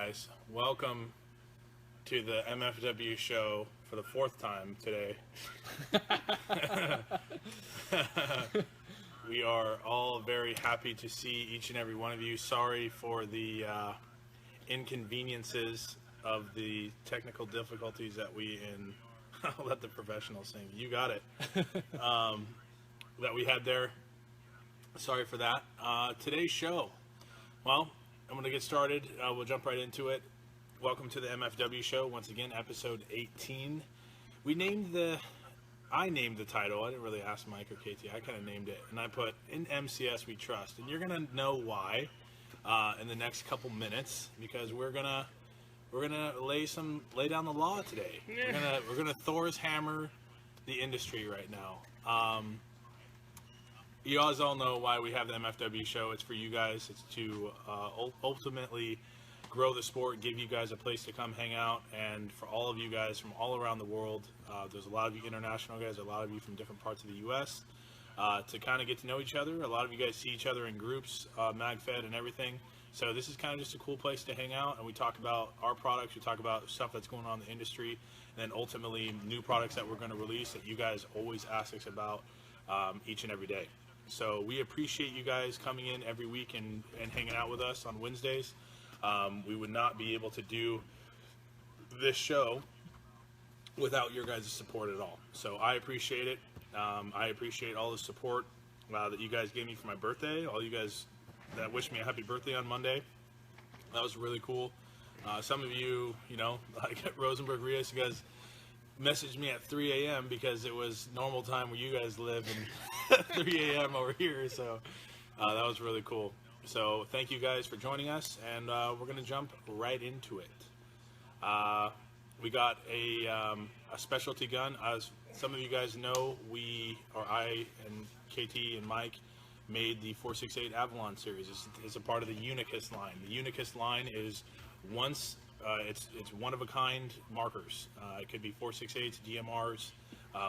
guys. Welcome to the MFW show for the fourth time today. We are all very happy to see each and every one of you. Sorry for the inconveniences of the technical difficulties that I'll let the professionals sing. You got it. That we had there. Sorry for that. Today's show. Well, I'm going to get started. We'll jump right into it. Welcome to the MFW show. Once again, episode 18. I named the title. I didn't really ask Mike or Katie. I kind of named it. And I put, "In MCS we trust." And you're going to know why in the next couple minutes, because we're going to lay down the law today. We're going to Thor's hammer the industry right now. You guys all know why we have the MFW show. It's for you guys. It's to ultimately grow the sport, give you guys a place to come hang out, and for all of you guys from all around the world, there's a lot of you international guys, a lot of you from different parts of the U.S., to kind of get to know each other. A lot of you guys see each other in groups, MagFed and everything. So this is kind of just a cool place to hang out, and we talk about our products, we talk about stuff that's going on in the industry, and then ultimately new products that we're going to release that you guys always ask us about each and every day. So we appreciate you guys coming in every week and hanging out with us on Wednesdays. We would not be able to do this show without your guys' support at all. So I appreciate it. I appreciate all the support that you guys gave me for my birthday. All you guys that wished me a happy birthday on Monday. That was really cool. Some of you, like at Rosenberg Rios, you guys messaged me at 3 a.m. because it was normal time where you guys live, and 3 a.m. over here. So that was really cool. So thank you guys for joining us, and we're going to jump right into it. We got a specialty gun. As some of you guys know, I and KT and Mike made the 468 Avalon series. It's a part of the Unicus line. The Unicus line is it's one-of-a-kind markers. It could be 468s, DMRs,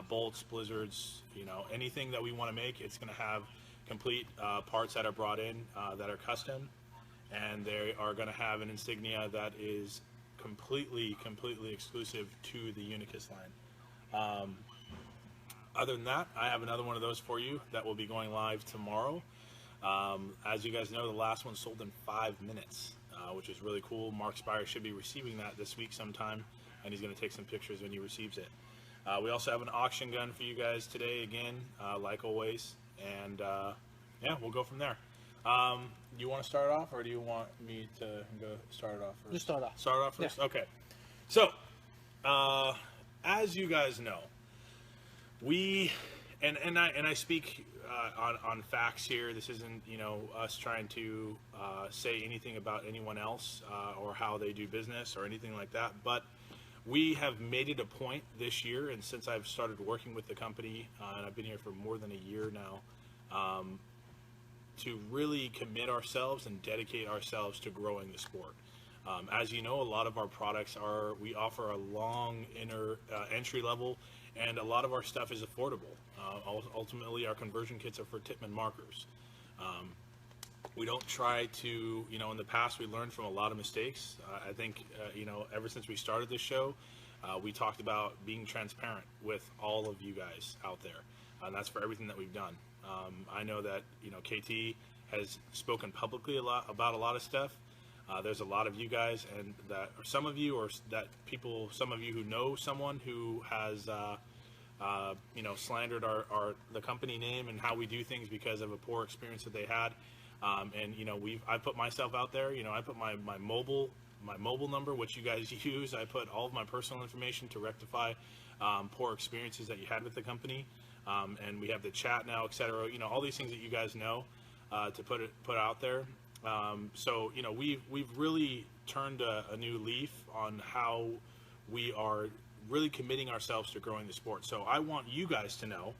bolts, blizzards, anything that we want to make. It's going to have complete parts that are brought in that are custom, and they are going to have an insignia that is completely exclusive to the Unicus line. Other than that, I have another one of those for you that will be going live tomorrow. As you guys know, the last one sold in 5 minutes. Which is really cool. Mark Spire should be receiving that this week sometime, and he's going to take some pictures when he receives it. We also have an auction gun for you guys today again, like always, and yeah, we'll go from there. You want to start off, or do you want me to go start it off first? Just start off. Start off first? Yeah. Okay. So, as you guys know, and I speak on facts here. This isn't us trying to say anything about anyone else or how they do business or anything like that. But we have made it a point this year, and since I've started working with the company, and I've been here for more than a year now, to really commit ourselves and dedicate ourselves to growing the sport. As you know, a lot of our products we offer a long entry level, and a lot of our stuff is affordable. Ultimately, our conversion kits are for Tippmann markers. We don't try to, in the past we learned from a lot of mistakes. I think, ever since we started this show, we talked about being transparent with all of you guys out there. And that's for everything that we've done. I know that, KT has spoken publicly about a lot of stuff. There's a lot of you guys, and that some of you, or that people, some of you who know someone who has, slandered the company name and how we do things because of a poor experience that they had. I put myself out there. I put my mobile number, which you guys use. I put all of my personal information to rectify poor experiences that you had with the company. And we have the chat now, etc. All these things that you guys know to put out there. So we've really turned a new leaf on how we are really committing ourselves to growing the sport. So I want you guys to know,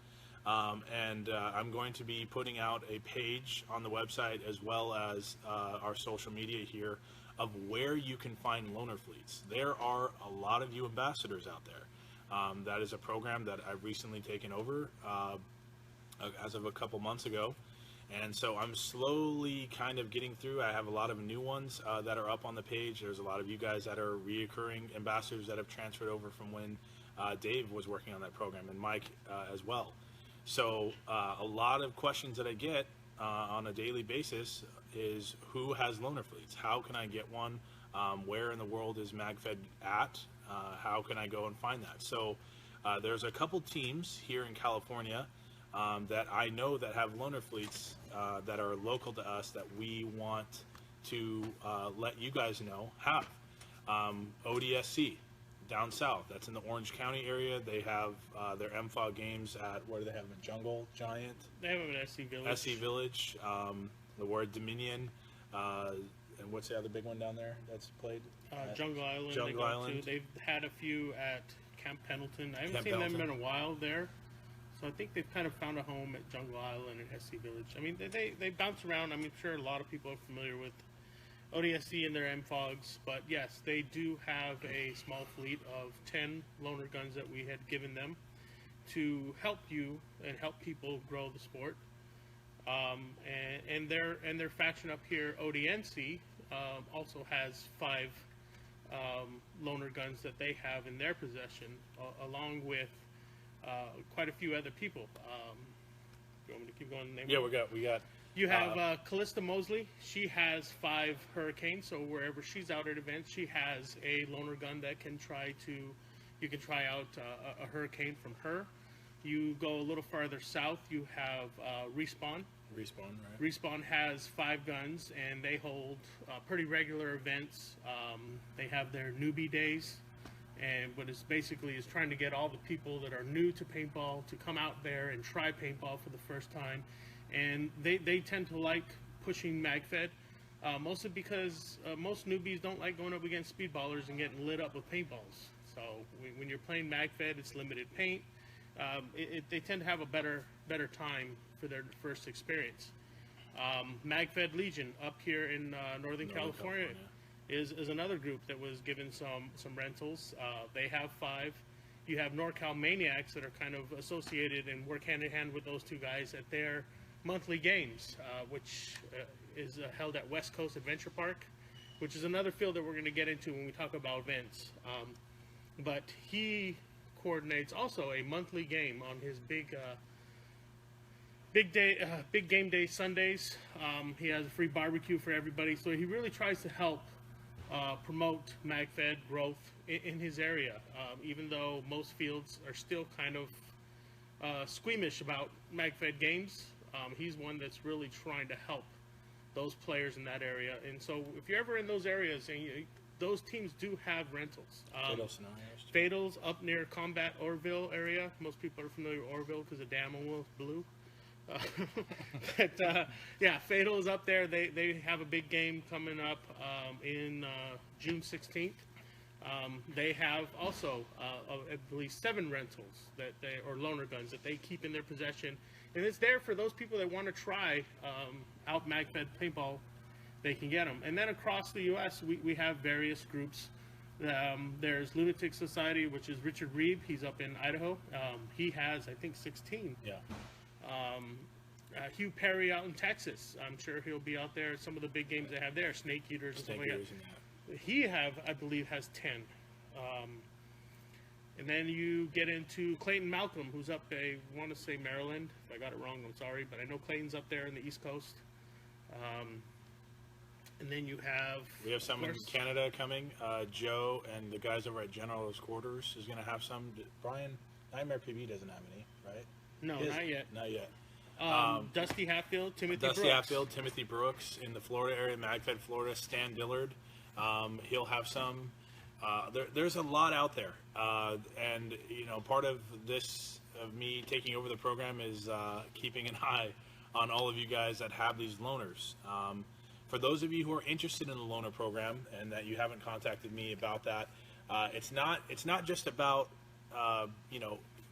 and I'm going to be putting out a page on the website as well as our social media here of where you can find loaner fleets. There are a lot of you ambassadors out there. That is a program that I've recently taken over as of a couple months ago, And so I'm slowly kind of getting through. I have a lot of new ones that are up on the page. There's a lot of you guys that are reoccurring ambassadors that have transferred over from when Dave was working on that program, and Mike as well. So a lot of questions that I get on a daily basis is, who has loaner fleets? How can I get one? Where in the world is MagFed at? How can I go and find that? So there's a couple teams here in California that I know that have loaner fleets that are local to us that we want to let you guys know have. ODSC down south, that's in the Orange County area. They have their MFW games at, where do they have them? Jungle Giant? They have them at SC Village. SC Village, the word Dominion, and what's the other big one down there that's played? Jungle Island. Jungle Island. They've had a few at Camp Pendleton. I haven't seen them in a while there. So I think they've kind of found a home at Jungle Island and SC Village. I mean, they bounce around. I'm sure a lot of people are familiar with ODSC and their MFOGs, but yes, they do have a small fleet of 10 loaner guns that we had given them to help you and help people grow the sport. And their faction up here, ODNC, also has 5 loaner guns that they have in their possession, along with quite a few other people. You want me to keep going? Yeah, we got. You have Callista Mosley. She has 5 Hurricanes, so wherever she's out at events, she has a loaner gun that you can try out a Hurricane from her. You go a little farther south, you have Respawn. Respawn, right? Respawn has 5 guns, and they hold pretty regular events. They have their newbie days, and what is basically is trying to get all the people that are new to paintball to come out there and try paintball for the first time. And they tend to like pushing MagFed, mostly because most newbies don't like going up against speedballers and getting lit up with paintballs. So when you're playing MagFed, it's limited paint. They tend to have a better time for their first experience. MagFed Legion up here in Northern California is another group that was given some rentals. They have 5. You have NorCal Maniacs that are kind of associated and work hand in hand with those 2 guys at their monthly games, which is held at West Coast Adventure Park, which is another field that we're going to get into when we talk about events. But he coordinates also a monthly game on his big game day Sundays. He has a free barbecue for everybody, so he really tries to help promote MagFed growth in his area, even though most fields are still kind of squeamish about MagFed games. He's one that's really trying to help those players in that area. And so if you're ever in those areas, and those teams do have rentals. Fatal scenarios. Fatal's up near Combat Orville area. Most people are familiar with Orville because the dam almost blew. Yeah, Fatal is up there. They have a big game coming up in June 16th. They have also, I believe, 7 rentals or loaner guns that they keep in their possession, and it's there for those people that want to try out MagFed paintball. They can get them. And then across the U.S., we have various groups. There's Lunatic Society, which is Richard Reeb. He's up in Idaho. He has, I think, 16. Yeah. Hugh Perry out in Texas. I'm sure he'll be out there at some of the big games they have there, Snake Eaters and stuff like that. He I believe, has 10. And then you get into Clayton Malcolm, who's up, I want to say Maryland. If I got it wrong, I'm sorry. But I know Clayton's up there in the East Coast. And then you have... We have some in Canada coming. Joe and the guys over at General's Quarters is going to have some. Brian, Nightmare PB doesn't have any, right? No, not yet. Not yet. Dusty Hatfield, Timothy Brooks. Dusty Hatfield, Timothy Brooks in the Florida area, MagFed Florida. Stan Dillard, he'll have some. There's a lot out there, and part of this, of me taking over the program, is keeping an eye on all of you guys that have these loaners. For those of you who are interested in the loaner program and that you haven't contacted me about that, it's not just about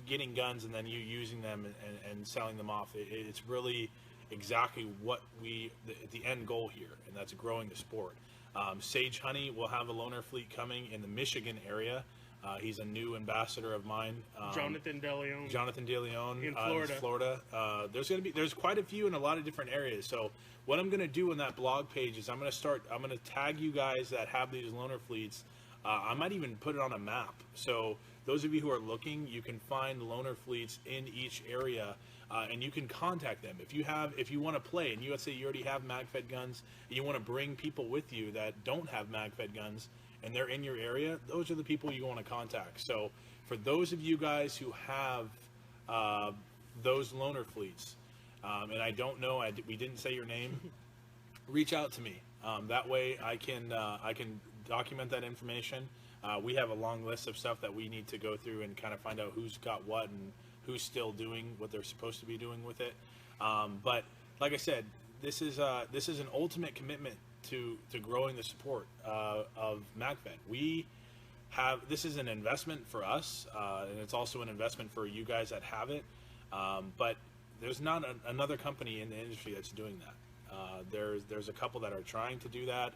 getting guns and then you using them and selling them off. It's really exactly what the end goal here, and that's growing the sport. Sage Honey will have a loaner fleet coming in the Michigan area. He's a new ambassador of mine. Jonathan DeLeon in Florida. Florida. There's quite a few in a lot of different areas. So what I'm going to do on that blog page is I'm going to tag you guys that have these loaner fleets. I might even put it on a map. So those of you who are looking, you can find loaner fleets in each area, and you can contact them. If you want to play, and say you already have mag-fed guns, and you want to bring people with you that don't have mag-fed guns, and they're in your area, those are the people you want to contact. So for those of you guys who have those loaner fleets, and I don't know, we didn't say your name, reach out to me. That way I can document that information. We have a long list of stuff that we need to go through and kind of find out who's got what and who's still doing what they're supposed to be doing with it. But like I said, this is an ultimate commitment to growing the support of MagFed. This is an investment for us, and it's also an investment for you guys that have it. But there's not another company in the industry that's doing that. There's a couple that are trying to do that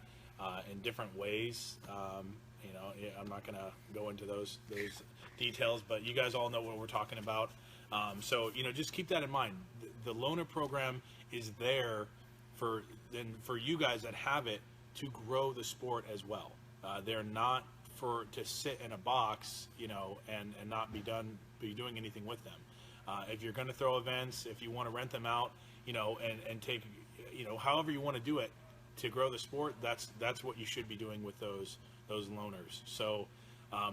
in different ways. I'm not going to go into those details, but you guys all know what we're talking about. So just keep that in mind. The loaner program is there for you guys that have it to grow the sport as well. They're not to sit in a box, and not be doing anything with them. If you're going to throw events, if you want to rent them out, and take, however you want to do it to grow the sport, that's what you should be doing with those loaners. So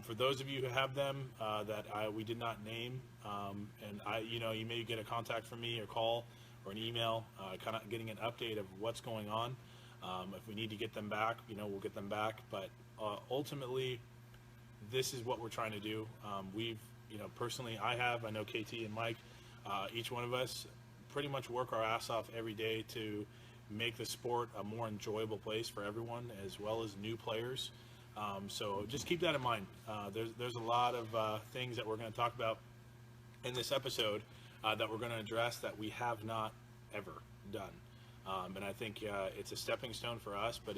for those of you who have them that we did not name, and you may get a contact from me or call or an email, kind of getting an update of what's going on. If we need to get them back, we'll get them back. But ultimately, this is what we're trying to do. We've, personally, I know KT and Mike, each one of us pretty much work our ass off every day to make the sport a more enjoyable place for everyone, as well as new players. So just keep that in mind. There's a lot of things that we're going to talk about in this episode that we're going to address that we have not ever done. And I think it's a stepping stone for us, but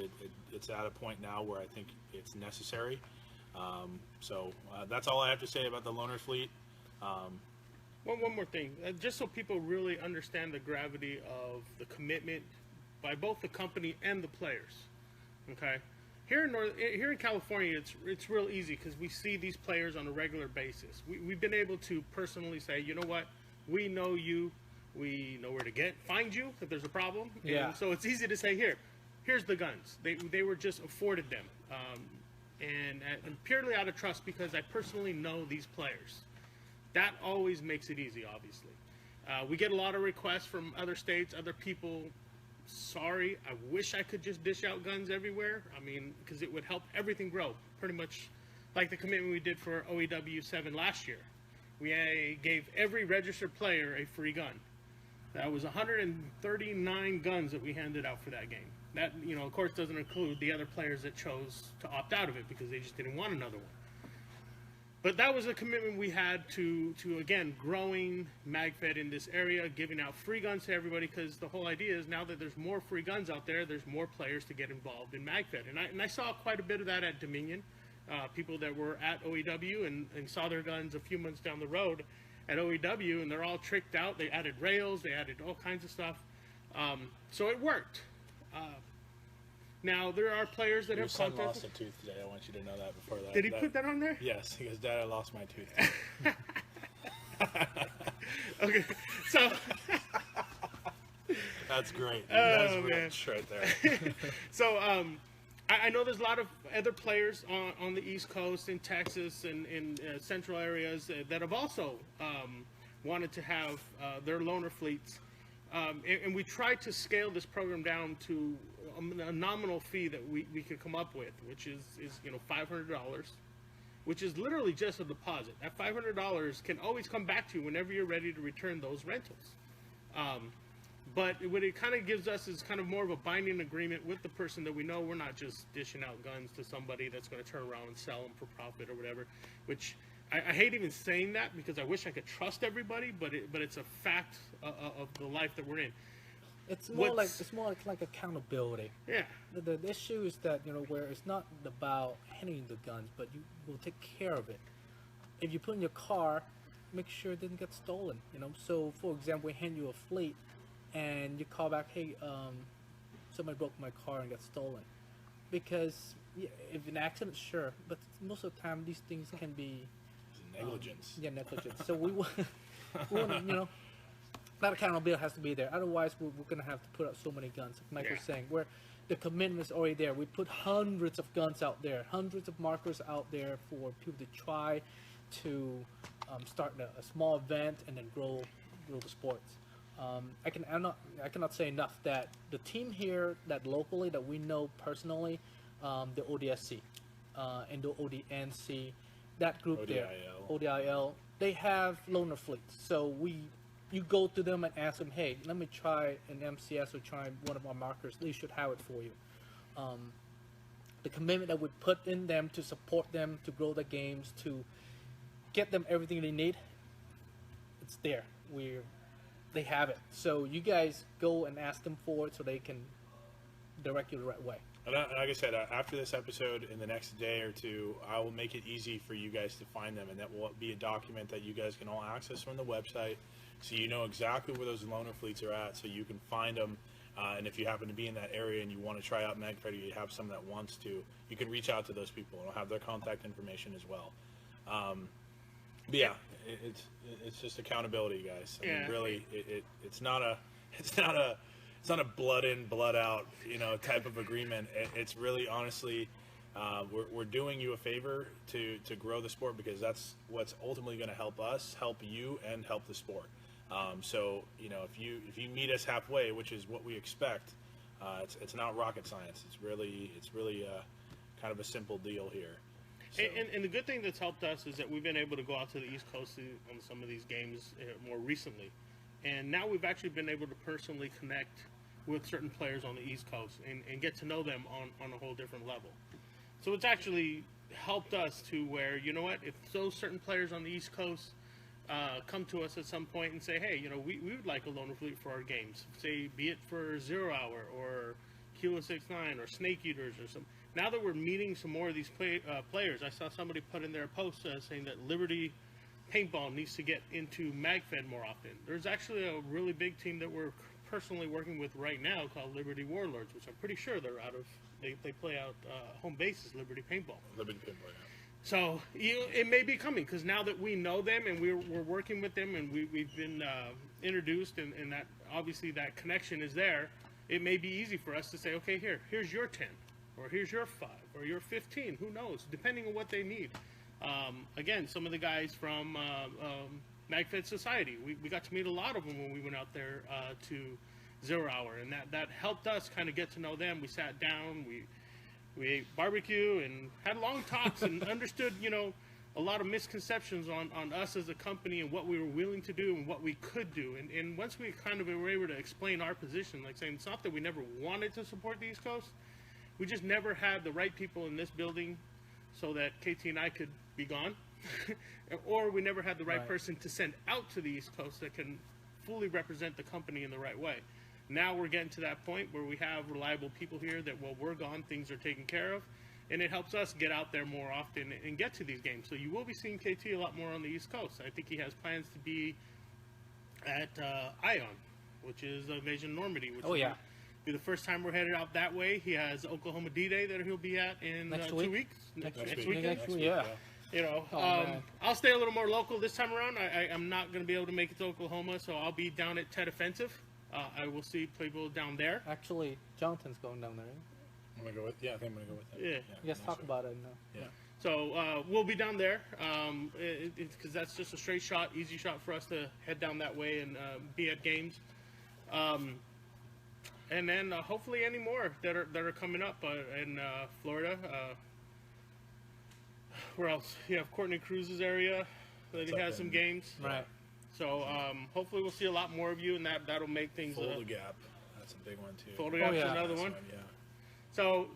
it's at a point now where I think it's necessary. So that's all I have to say about the loaner fleet. One more thing, just so people really understand the gravity of the commitment by both the company and the players. Okay, here in California, it's real easy because we see these players on a regular basis. We've been able to personally say, you know what, we know you, we know where to find you if there's a problem. Yeah. And so it's easy to say, here's the guns. They were just afforded them, and purely out of trust because I personally know these players. That always makes it easy, obviously. We get a lot of requests from other states, other people. Sorry, I wish I could just dish out guns everywhere. I mean, because it would help everything grow. Pretty much like the commitment we did for OEW 7 last year. We gave every registered player a free gun. That was 139 guns that we handed out for that game. That, of course, doesn't include the other players that chose to opt out of it because they just didn't want another one. But that was a commitment we had to again, growing MagFed in this area, giving out free guns to everybody, because the whole idea is now that there's more free guns out there, there's more players to get involved in MagFed. And I saw quite a bit of that at Dominion. People that were at OEW and saw their guns a few months down the road at OEW, and they're all tricked out. They added rails, they added all kinds of stuff. So it worked. Now, there are players that Your have son contacted. lost a tooth today. I want you to know that before that. Did he put that on there? Yes, he goes, Dad, I lost my tooth. Okay, so That's great. Oh, That's man. rich right there. So I know there's a lot of other players on the East Coast, in Texas, and in central areas that have also wanted to have their loaner fleets. And we tried to scale this program down to a nominal fee that we could come up with, which is $500, which is literally just a deposit. That $500 can always come back to you whenever you're ready to return those rentals. But what it kind of gives us is kind of more of a binding agreement with the person that we know we're not just dishing out guns to somebody that's going to turn around and sell them for profit or whatever, which I hate even saying that because I wish I could trust everybody, but it's a fact of the life that we're in. It's more like accountability. Yeah. The issue is that, where it's not about handing the guns, but you will take care of it. If you put in your car, make sure it didn't get stolen. So for example, we hand you a fleet, and you call back, hey, somebody broke my car and got stolen. Because if an accident, sure, but most of the time these things can be negligence. Negligence. So we want, that accountability has to be there. Otherwise, we're going to have to put out so many guns. Like Mike was saying, where the commitment is already there. We put hundreds of guns out there, hundreds of markers out there for people to try to start a small event and then grow the sports. I cannot say enough that the team here that locally that we know personally, the ODSC and the ODNC, that group ODIL. there, ODIL, they have loaner fleets. So you go to them and ask them, hey, let me try an MCS or try one of our markers. They should have it for you. The commitment that we put in them to support them, to grow the games, to get them everything they need, it's there. They have it. So you guys go and ask them for it so they can direct you the right way. And like I said, after this episode, in the next day or two, I will make it easy for you guys to find them, and that will be a document that you guys can all access from the website, so you know exactly where those loaner fleets are at, so you can find them. And if you happen to be in that area and you want to try out MagFreddie, you have some that wants to, you can reach out to those people, and I'll have their contact information as well. But yeah, it's just accountability, guys. I mean, really, it's not a blood in, blood out, type of agreement. It's really, honestly, we're doing you a favor to grow the sport, because that's what's ultimately going to help us, help you, and help the sport. So if you meet us halfway, which is what we expect, it's not rocket science. It's really kind of a simple deal here. So. And the good thing that's helped us is that we've been able to go out to the East Coast on some of these games more recently. And now we've actually been able to personally connect with certain players on the East Coast and get to know them on a whole different level. So it's actually helped us to where, if those certain players on the East Coast come to us at some point and say, hey, we would like a loaner fleet for our games, say, be it for 0 Hour or Kilo 69 or Snake Eaters or something. Now that we're meeting some more of these players, I saw somebody put in their post saying that Liberty Paintball needs to get into MagFed more often. There's actually a really big team that we're personally working with right now called Liberty Warlords, which I'm pretty sure they're out of. They play out home base is Liberty Paintball. Liberty Paintball, yeah. So it may be coming, because now that we know them and we're working with them and we've been introduced and that obviously that connection is there, it may be easy for us to say, okay, here's your 10. Or here's your 5, or your 15, who knows, depending on what they need. Again, some of the guys from MagFed Society, we got to meet a lot of them when we went out there to 0 Hour, and that helped us kind of get to know them. We sat down, we ate barbecue, and had long talks, and understood, a lot of misconceptions on us as a company and what we were willing to do and what we could do. And once we kind of were able to explain our position, like saying it's not that we never wanted to support the East Coast, we just never had the right people in this building so that KT and I could be gone. Or we never had the right person to send out to the East Coast that can fully represent the company in the right way. Now we're getting to that point where we have reliable people here that while we're gone, things are taken care of. And it helps us get out there more often and get to these games. So you will be seeing KT a lot more on the East Coast. I think he has plans to be at ION, which is Invasion Normandy, which be the first time we're headed out that way. He has Oklahoma D-Day that he'll be at in 2 weeks. Next weekend. Yeah. I'll stay a little more local this time around. I'm not going to be able to make it to Oklahoma, so I'll be down at Tet Offensive. I will see people down there. Actually, Jonathan's going down there. I'm gonna go with. Yeah, I think I'm gonna go with that. Yeah. You guys talk about it now. Yeah. So we'll be down there because that's just a straight shot, easy shot for us to head down that way and be at games. And then hopefully any more that are coming up in Florida. Where else? You have Courtney Cruz's area that he has some games. Right. So hopefully we'll see a lot more of you, and that'll make things. Full the Gap. That's a big one too. Full the Gap's another one. Yeah. So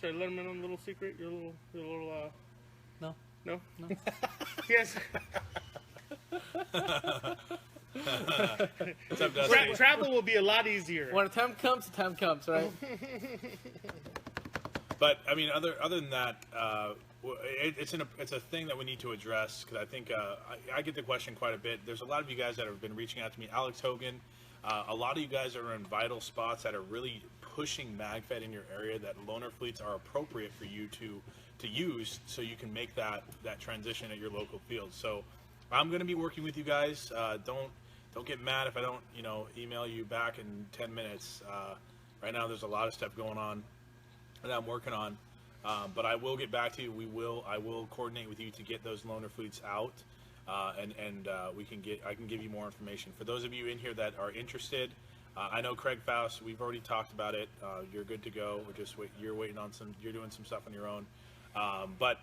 should I let him in on a little secret? Your little No. No. Yes. What's up, Dusty? Travel will be a lot easier. When the time comes, right? But I mean, other than that, it's a thing that we need to address, because I think I get the question quite a bit. There's a lot of you guys that have been reaching out to me. Alex Hogan, a lot of you guys are in vital spots that are really pushing MagFed in your area, that loaner fleets are appropriate for you to use, so you can make that transition at your local field. So I'm going to be working with you guys. Don't get mad if I don't email you back in 10 minutes. Right now there's a lot of stuff going on that I'm working on, but I will get back to you. I will coordinate with you to get those loaner fleets out, and I can give you more information. For those of you in here that are interested, I know Craig Faust, we've already talked about it. You're good to go. You're waiting on you're doing some stuff on your own, but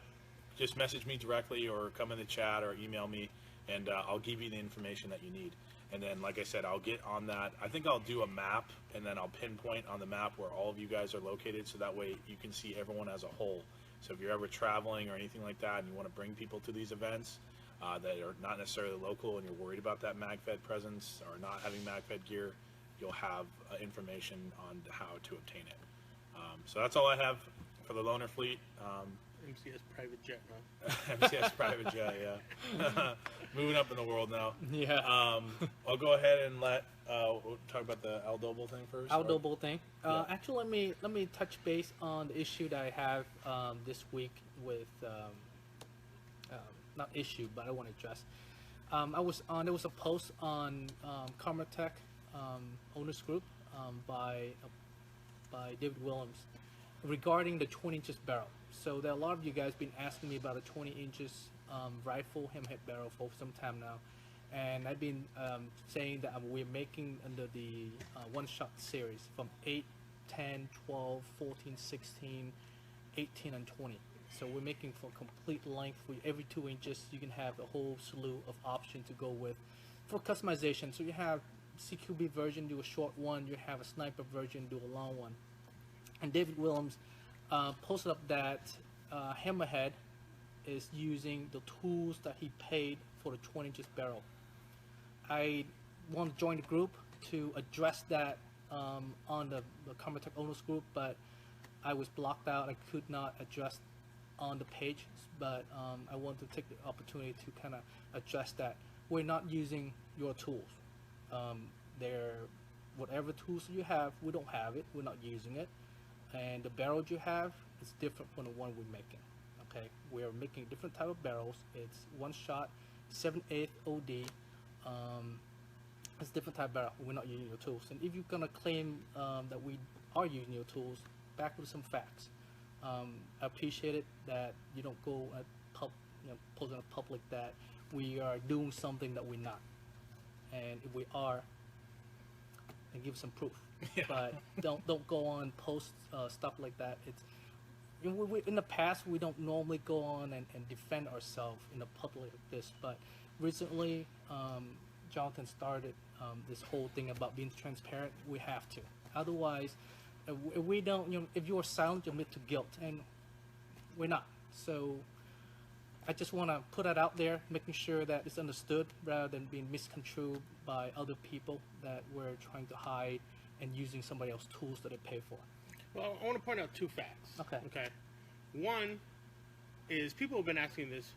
just message me directly or come in the chat or email me, and I'll give you the information that you need. And then, like I said, I'll get on that. I think I'll do a map, and then I'll pinpoint on the map where all of you guys are located, so that way you can see everyone as a whole. So if you're ever traveling or anything like that and you want to bring people to these events that are not necessarily local, and you're worried about that MagFed presence or not having MagFed gear, you'll have information on how to obtain it. So that's all I have for the loaner fleet. MCS private jet, huh? MCS private jet, yeah. Moving up in the world now. Yeah. I'll go ahead and we'll talk about the Al Doble thing first. Al Doble thing. Yeah. Actually, let me touch base on the issue that I have this week with not issue, but I want to address. There was a post on Karma Tech owners group by David Williams regarding the 20 inches barrel. So there are a lot of you guys been asking me about a 20 inches rifle hammerhead barrel for some time now, and I've been saying that we're making under the one-shot series from 8, 10, 12, 14, 16, 18, and 20. So we're making for complete length. For every 2 inches, you can have a whole slew of options to go with for customization. So you have CQB version, do a short one. You have a sniper version, do a long one. And David Williams posted up that Hammerhead is using the tools that he paid for the 20 inches barrel. I want to join the group to address that on the Karma Tech owners group, but I was blocked out. I could not address on the page, but I want to take the opportunity to kind of address that. We're not using your tools. Whatever tools you have, we don't have it. We're not using it. And the barrel you have is different from the one we're making. Okay, we're making different type of barrels. It's one shot, 7/8 OD. It's different type of barrel. We're not using your tools. And if you're gonna claim that we are using your tools, back with some facts. I appreciate it that you don't go post in the public that we are doing something that we're not. And if we are, then give some proof. Yeah. But don't go on post stuff like that. It's in the past we don't normally go on and defend ourselves in the public like this, but recently Jonathan started this whole thing about being transparent. We have to, otherwise if we don't, if you're silent, you'll admit to guilt, and we're not. So I just want to put that out there, making sure that it's understood rather than being misconstrued by other people that we're trying to hide and using somebody else's tools that they pay for. Well, I want to point out two facts. Okay. One is people have been asking this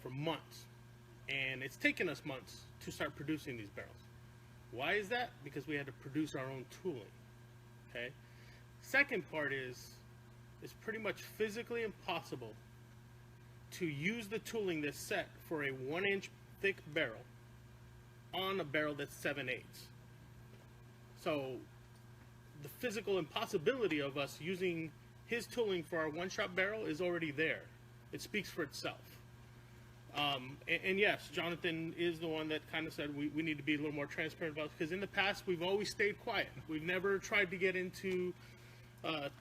for months, and it's taken us months to start producing these barrels. Why is that? Because we had to produce our own tooling. Okay. Second part is it's pretty much physically impossible to use the tooling that's set for a 1-inch thick barrel on a barrel that's 7/8. So the physical impossibility of us using his tooling for our one-shot barrel is already there. It speaks for itself. And yes, Jonathan is the one that kind of said we need to be a little more transparent about it, because in the past we've always stayed quiet. We've never tried to get into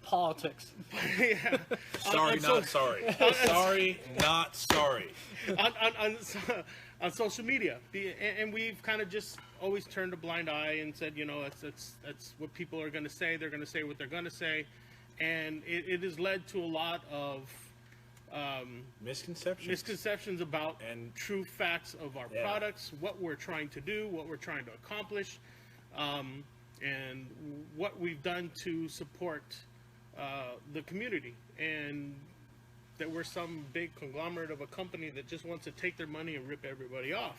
politics. Yeah. Sorry, not sorry. Sorry, not sorry. On social media, and we've kind of just always turned a blind eye and said, that's what people are going to say. They're going to say what they're going to say, and it has led to a lot of misconceptions about and true facts of our yeah. products, what we're trying to do, what we're trying to accomplish, and what we've done to support the community, and that we're some big conglomerate of a company that just wants to take their money and rip everybody off.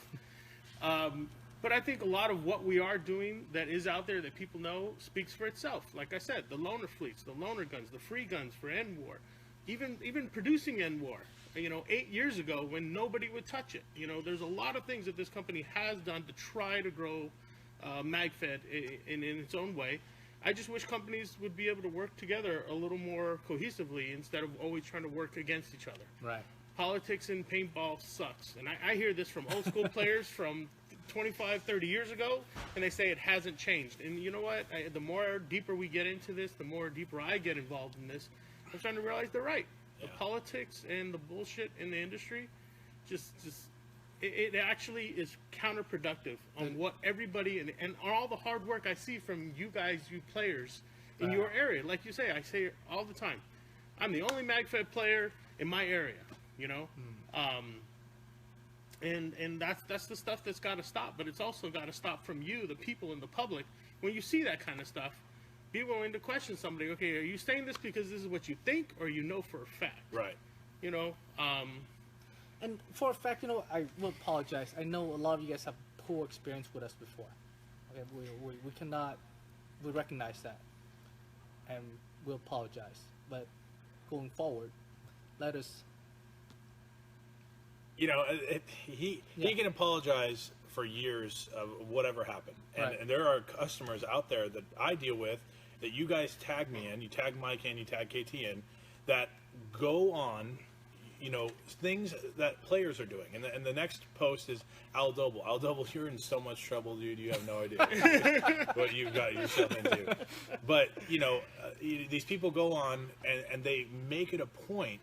But I think a lot of what we are doing that is out there that people know speaks for itself. Like I said, the loaner fleets, the loaner guns, the free guns for NWAR, even producing NWAR, 8 years ago when nobody would touch it. There's a lot of things that this company has done to try to grow MagFed in its own way. I just wish companies would be able to work together a little more cohesively instead of always trying to work against each other. Right. Politics in paintball sucks. And I hear this from old school players from 25, 30 years ago, and they say it hasn't changed. And you know what? The more deeper we get into this, the more deeper I get involved in this, I'm starting to realize they're right. Yeah. The politics and the bullshit in the industry it actually is counterproductive on what everybody and all the hard work I see from you guys, you players in your area. Like you say, I say it all the time. I'm the only MagFed player in my area, and that's the stuff that's got to stop. But it's also got to stop from you, the people in the public. When you see that kind of stuff, be willing to question somebody. Okay, are you saying this because this is what you think, or you know for a fact? Right. And for a fact, I will apologize. I know a lot of you guys have poor experience with us before. Okay, we recognize that, and we'll apologize. But going forward, let us. He can apologize for years of whatever happened, and there are customers out there that I deal with that you guys tag me in, you tag Mike in, you tag KT in, that go on. Things that players are doing. And the next post is Al Doble. Al Doble, you're in so much trouble, dude. You have no idea what you've got yourself into. But, these people go on and they make it a point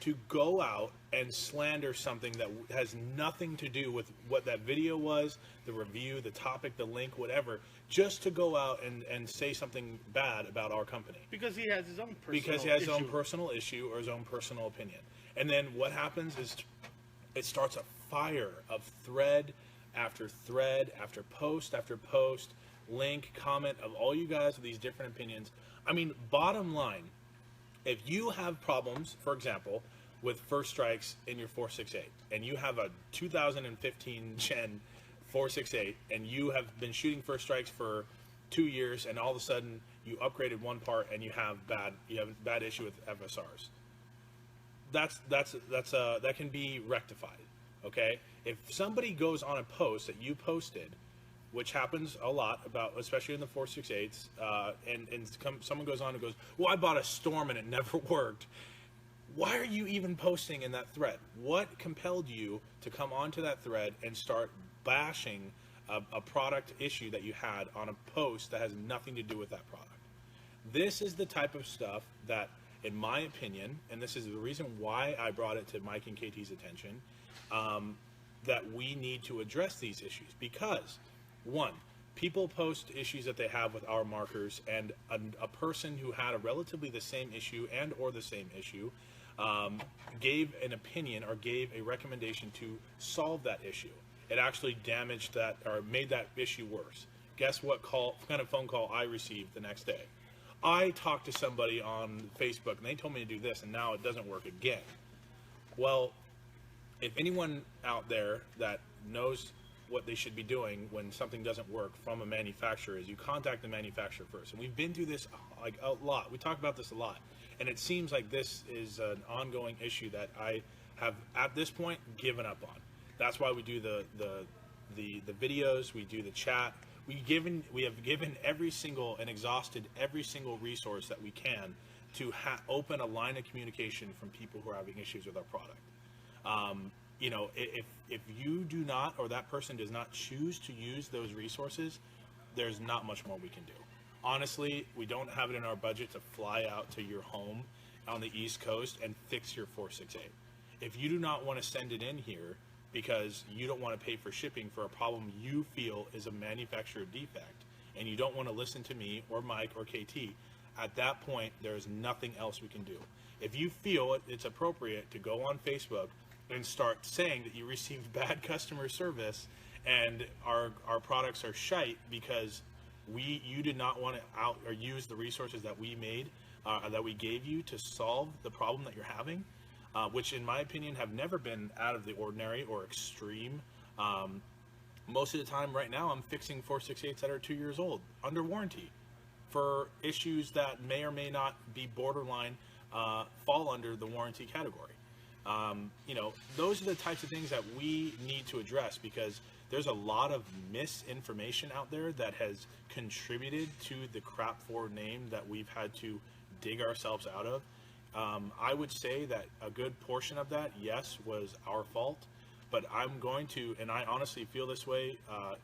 to go out and slander something that has nothing to do with what that video was, the review, the topic, the link, whatever, just to go out and say something bad about our company. Because he has his own personal issue. Because he has his own personal issue or his own personal opinion. And then what happens is it starts a fire of thread after post after post, link, comment of all you guys with these different opinions. I mean, bottom line, if you have problems, for example, with first strikes in your 468, and you have a 2015 Gen 468, and you have been shooting first strikes for 2 years, and all of a sudden you upgraded one part and you have a bad issue with FSRs. That can be rectified, okay? If somebody goes on a post that you posted, which happens a lot, especially in the 468s, someone goes on and goes, well, I bought a Storm and it never worked. Why are you even posting in that thread? What compelled you to come onto that thread and start bashing a product issue that you had on a post that has nothing to do with that product? This is the type of stuff that, in my opinion, and this is the reason why I brought it to Mike and KT's attention, that we need to address these issues. Because, one, people post issues that they have with our markers, and a person who had a relatively the same issue and or the same issue gave an opinion or gave a recommendation to solve that issue. It actually damaged that or made that issue worse. Guess what kind of phone call I received the next day? I talked to somebody on Facebook and they told me to do this, and now it doesn't work again. Well, if anyone out there that knows what they should be doing when something doesn't work from a manufacturer, is you contact the manufacturer first. And we've been through this like a lot. We talk about this a lot. And it seems like this is an ongoing issue that I have, at this point, given up on. That's why we do the videos, we do the chat. We have given every single and exhausted every single resource that we can to open a line of communication from people who are having issues with our product. If you do not, or that person does not choose to use those resources, there's not much more we can do. Honestly, we don't have it in our budget to fly out to your home on the East Coast and fix your 468. If you do not want to send it in here because you don't want to pay for shipping for a problem you feel is a manufacturer defect, and you don't want to listen to me or Mike or KT, at that point, there is nothing else we can do. If you feel it's appropriate to go on Facebook and start saying that you received bad customer service and our products are shite because you did not want to out or use the resources that we made, that we gave you to solve the problem that you're having, which in my opinion have never been out of the ordinary or extreme. Most of the time right now I'm fixing 468s that are 2 years old under warranty for issues that may or may not be borderline fall under the warranty category. Those are the types of things that we need to address, because there's a lot of misinformation out there that has contributed to the crap Ford name that we've had to dig ourselves out of. I would say that a good portion of that, yes, was our fault, but I'm going to, and I honestly feel this way,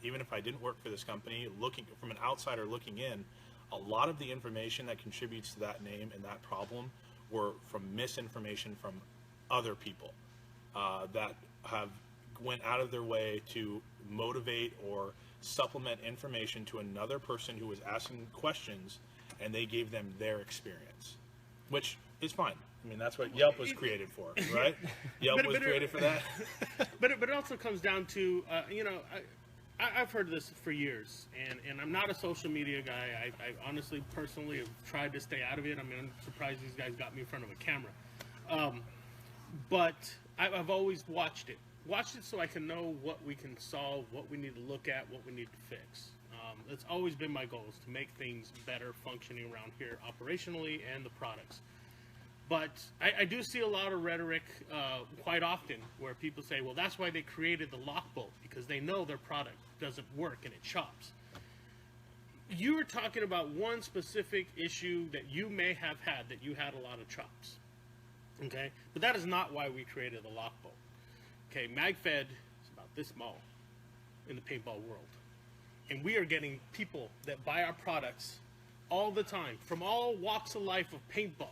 even if I didn't work for this company, looking from an outsider looking in, a lot of the information that contributes to that name and that problem were from misinformation from other people that have went out of their way to motivate or supplement information to another person who was asking questions, and they gave them their experience, which is fine. I mean, that's what Yelp was created for, right? Yelp was created for that. But it also comes down to, I've heard this for years, and I'm not a social media guy. I honestly, personally, have tried to stay out of it. I mean, I'm surprised these guys got me in front of a camera. But I've always watched it so I can know what we can solve, what we need to look at, what we need to fix. It's always been my goal, is to make things better functioning around here operationally and the products. But I do see a lot of rhetoric quite often where people say, well, that's why they created the lock bolt, because they know their product doesn't work and it chops. You were talking about one specific issue that you may have had, that you had a lot of chops. Okay? But that is not why we created the lock bolt. Okay, MagFed is about this small in the paintball world. And we are getting people that buy our products all the time, from all walks of life of paintball.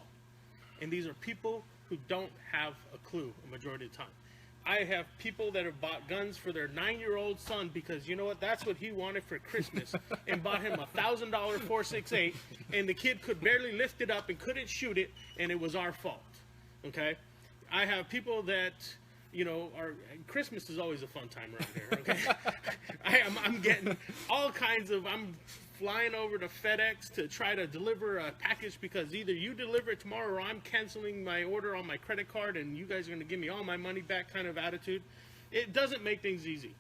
And these are people who don't have a clue a majority of the time. I have people that have bought guns for their 9-year-old son because, you know what, that's what he wanted for Christmas, and bought him a $1,000 468, and the kid could barely lift it up and couldn't shoot it, and it was our fault. Okay? I have people that, Christmas is always a fun time around here, okay? I'm getting all kinds of, I'm flying over to FedEx to try to deliver a package because either you deliver it tomorrow or I'm canceling my order on my credit card and you guys are going to give me all my money back kind of attitude. It doesn't make things easy.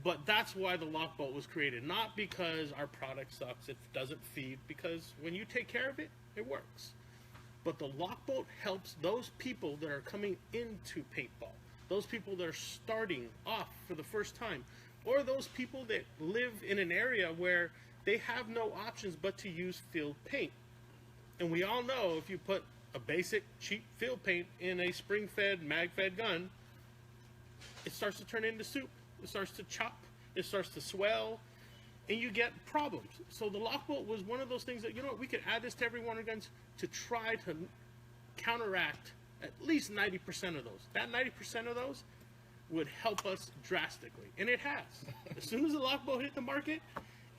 But that's why the lock bolt was created. Not because our product sucks, it doesn't feed, because when you take care of it, it works. But the lock bolt helps those people that are coming into paintball, those people that are starting off for the first time, or those people that live in an area where they have no options but to use field paint. And we all know if you put a basic cheap field paint in a spring-fed, mag-fed gun, it starts to turn into soup. It starts to chop. It starts to swell. And you get problems. So the lock bolt was one of those things that, we could add this to every one of our guns to try to counteract at least 90% of those. That 90% of those would help us drastically. And it has. As soon as the lock bolt hit the market,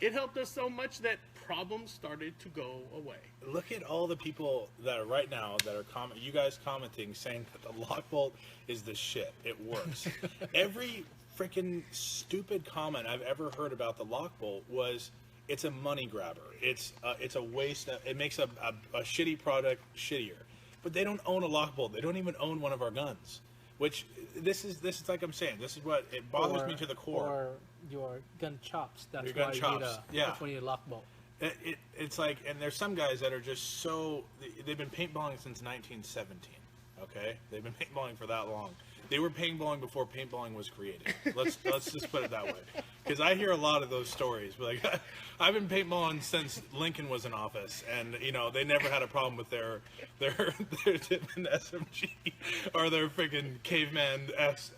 it helped us so much that problems started to go away. Look at all the people that are right now that are you guys commenting saying that the lock bolt is the shit. It works. Every freaking stupid comment I've ever heard about the lock bolt was, it's a money grabber. It's a waste. It makes a shitty product shittier. But they don't own a lock bolt. They don't even own one of our guns. Which this is like I'm saying. This is what it bothers me to the core. Or your gun chops. That's your why gun chops. That's why you need a lock bolt. It's like, and there's some guys that are just so, they've been paintballing since 1917. Okay, they've been paintballing for that long. They were paintballing before paintballing was created. Let's just put it that way. Because I hear a lot of those stories. Like, I've been paintballing since Lincoln was in office, and they never had a problem with their Tippin SMG or their freaking caveman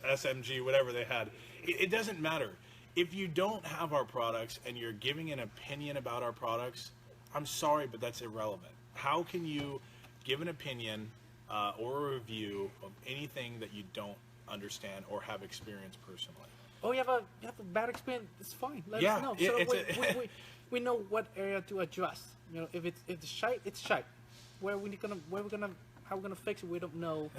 SMG, whatever they had. It doesn't matter. If you don't have our products and you're giving an opinion about our products, I'm sorry, but that's irrelevant. How can you give an opinion or a review of anything that you don't understand or have experienced personally? Oh, you have a bad experience. It's fine. Let us know. So we know what area to address. If it's shite, it's shite. Where we're gonna how we're gonna fix it? We don't know,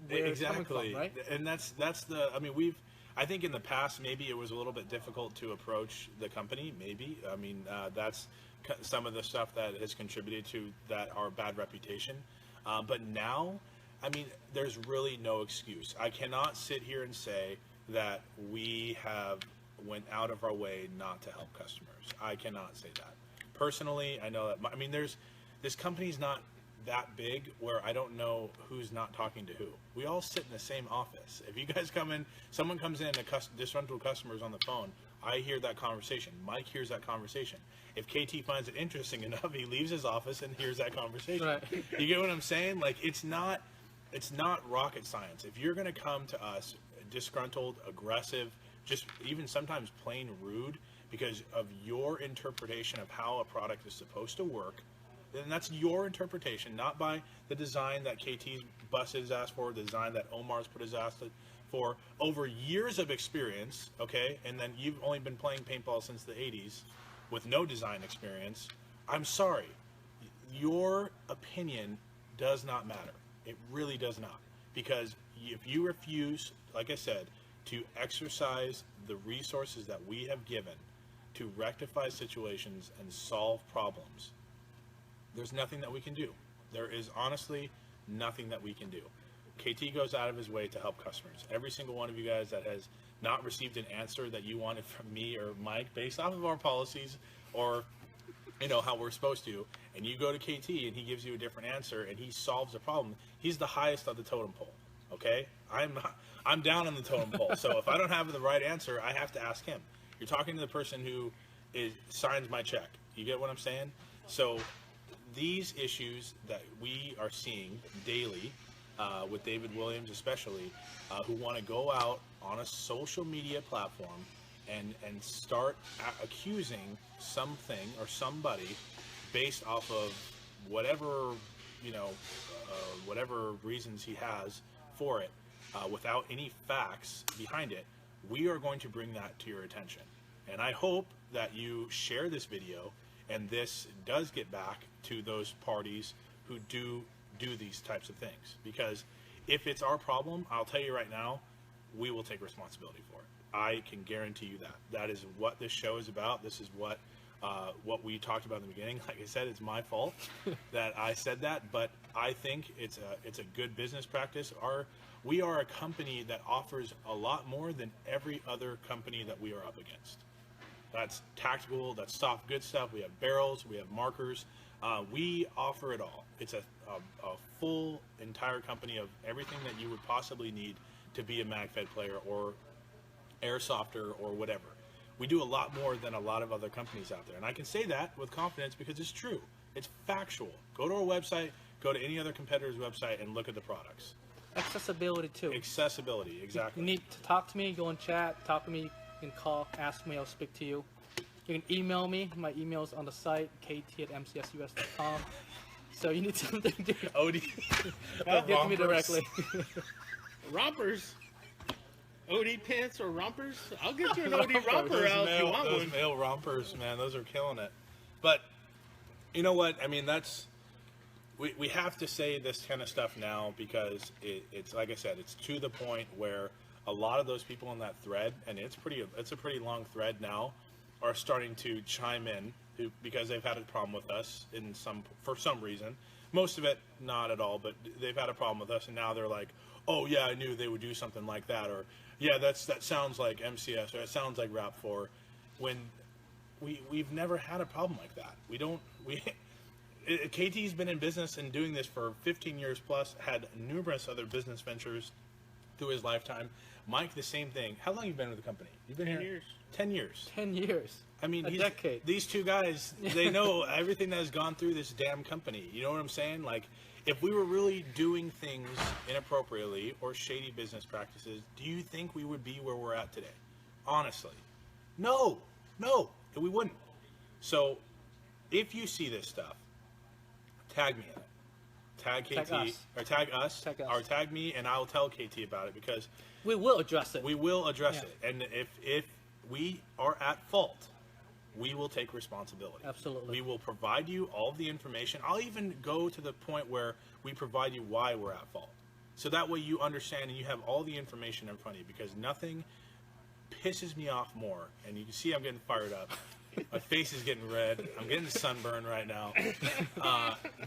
where it's coming Exactly. from, right? And that's the. I mean, I think in the past maybe it was a little bit difficult to approach the company. Maybe. I mean, that's some of the stuff that has contributed to that our bad reputation. But now, I mean, there's really no excuse. I cannot sit here and say that we have went out of our way not to help customers. I cannot say that. Personally, I know that. I mean, this company's not that big where I don't know who's not talking to who. We all sit in the same office. If you guys come in, someone comes in, disgruntled customers on the phone, I hear that conversation. Mike hears that conversation. If KT finds it interesting enough, he leaves his office and hears that conversation. Right. You get what I'm saying? Like, it's not rocket science. If you're going to come to us disgruntled, aggressive, just even sometimes plain rude because of your interpretation of how a product is supposed to work, then that's your interpretation, not by the design that KT's busted his ass for, the design that Omar's put his ass for, over years of experience, okay? And then you've only been playing paintball since the 80s with no design experience. I'm sorry. Your opinion does not matter. It really does not. Because if you refuse, like I said, to exercise the resources that we have given to rectify situations and solve problems, there's nothing that we can do. There is honestly nothing that we can do. KT goes out of his way to help customers. Every single one of you guys that has not received an answer that you wanted from me or Mike based off of our policies or how we're supposed to, and you go to KT and he gives you a different answer and he solves the problem, he's the highest of the totem pole. Okay? I'm down on the totem pole. So if I don't have the right answer, I have to ask him. You're talking to the person who signs my check. You get what I'm saying? So these issues that we are seeing daily, with David Williams especially, who want to go out on a social media platform and start accusing something or somebody based off of whatever, whatever reasons he has for it, without any facts behind it, we are going to bring that to your attention. And I hope that you share this video and this does get back to those parties who do these types of things. Because if it's our problem, I'll tell you right now, we will take responsibility for it. I can guarantee you that. That is what this show is about. This is what we talked about in the beginning. Like I said, it's my fault that I said that, but I think it's a good business practice. We are a company that offers a lot more than every other company that we are up against. That's tactical, that's soft good stuff. We have barrels, we have markers. We offer it all. It's a full entire company of everything that you would possibly need to be a MagFed player or airsofter or whatever. We do a lot more than a lot of other companies out there. And I can say that with confidence because it's true. It's factual. Go to our website, go to any other competitor's website and look at the products. Accessibility too. Accessibility, exactly. You need to talk to me, go in chat, talk to me, you can call, ask me, I'll speak to you. You can email me. My email's on the site, kt@mcsus.com. So you need something to OD. get to me directly. Rompers? OD pants or rompers? I'll get you an OD romper out if you want those one. male rompers, man, those are killing it. But you know what? I mean, we have to say this kind of stuff now because it's like I said, it's to the point where a lot of those people in that thread, and it's a pretty long thread now, are starting to chime in because they've had a problem with us for some reason. Most of it not at all, but they've had a problem with us, and now they're like, "Oh yeah, I knew they would do something like that," or "Yeah, that sounds like MCS," or "It sounds like RAP4." When we've never had a problem like that. KT's been in business and doing this for 15 years plus, had numerous other business ventures through his lifetime. Mike, the same thing. How long have you been with the company? You've been 10 here? years. 10 years. 10 years. I mean, a decade. These two guys, they know everything that has gone through this damn company. You know what I'm saying? Like, if we were really doing things inappropriately or shady business practices, do you think we would be where we're at today? Honestly. No, we wouldn't. So, if you see this stuff, tag me in it. Tag KT, or tag us, or tag me, and I'll tell KT about it because we will address it. We will address it, and if we are at fault, we will take responsibility. Absolutely. We will provide you all of the information. I'll even go to the point where we provide you why we're at fault. So that way you understand and you have all the information in front of you, because nothing pisses me off more. And you can see I'm getting fired up. My face is getting red. I'm getting sunburned right now.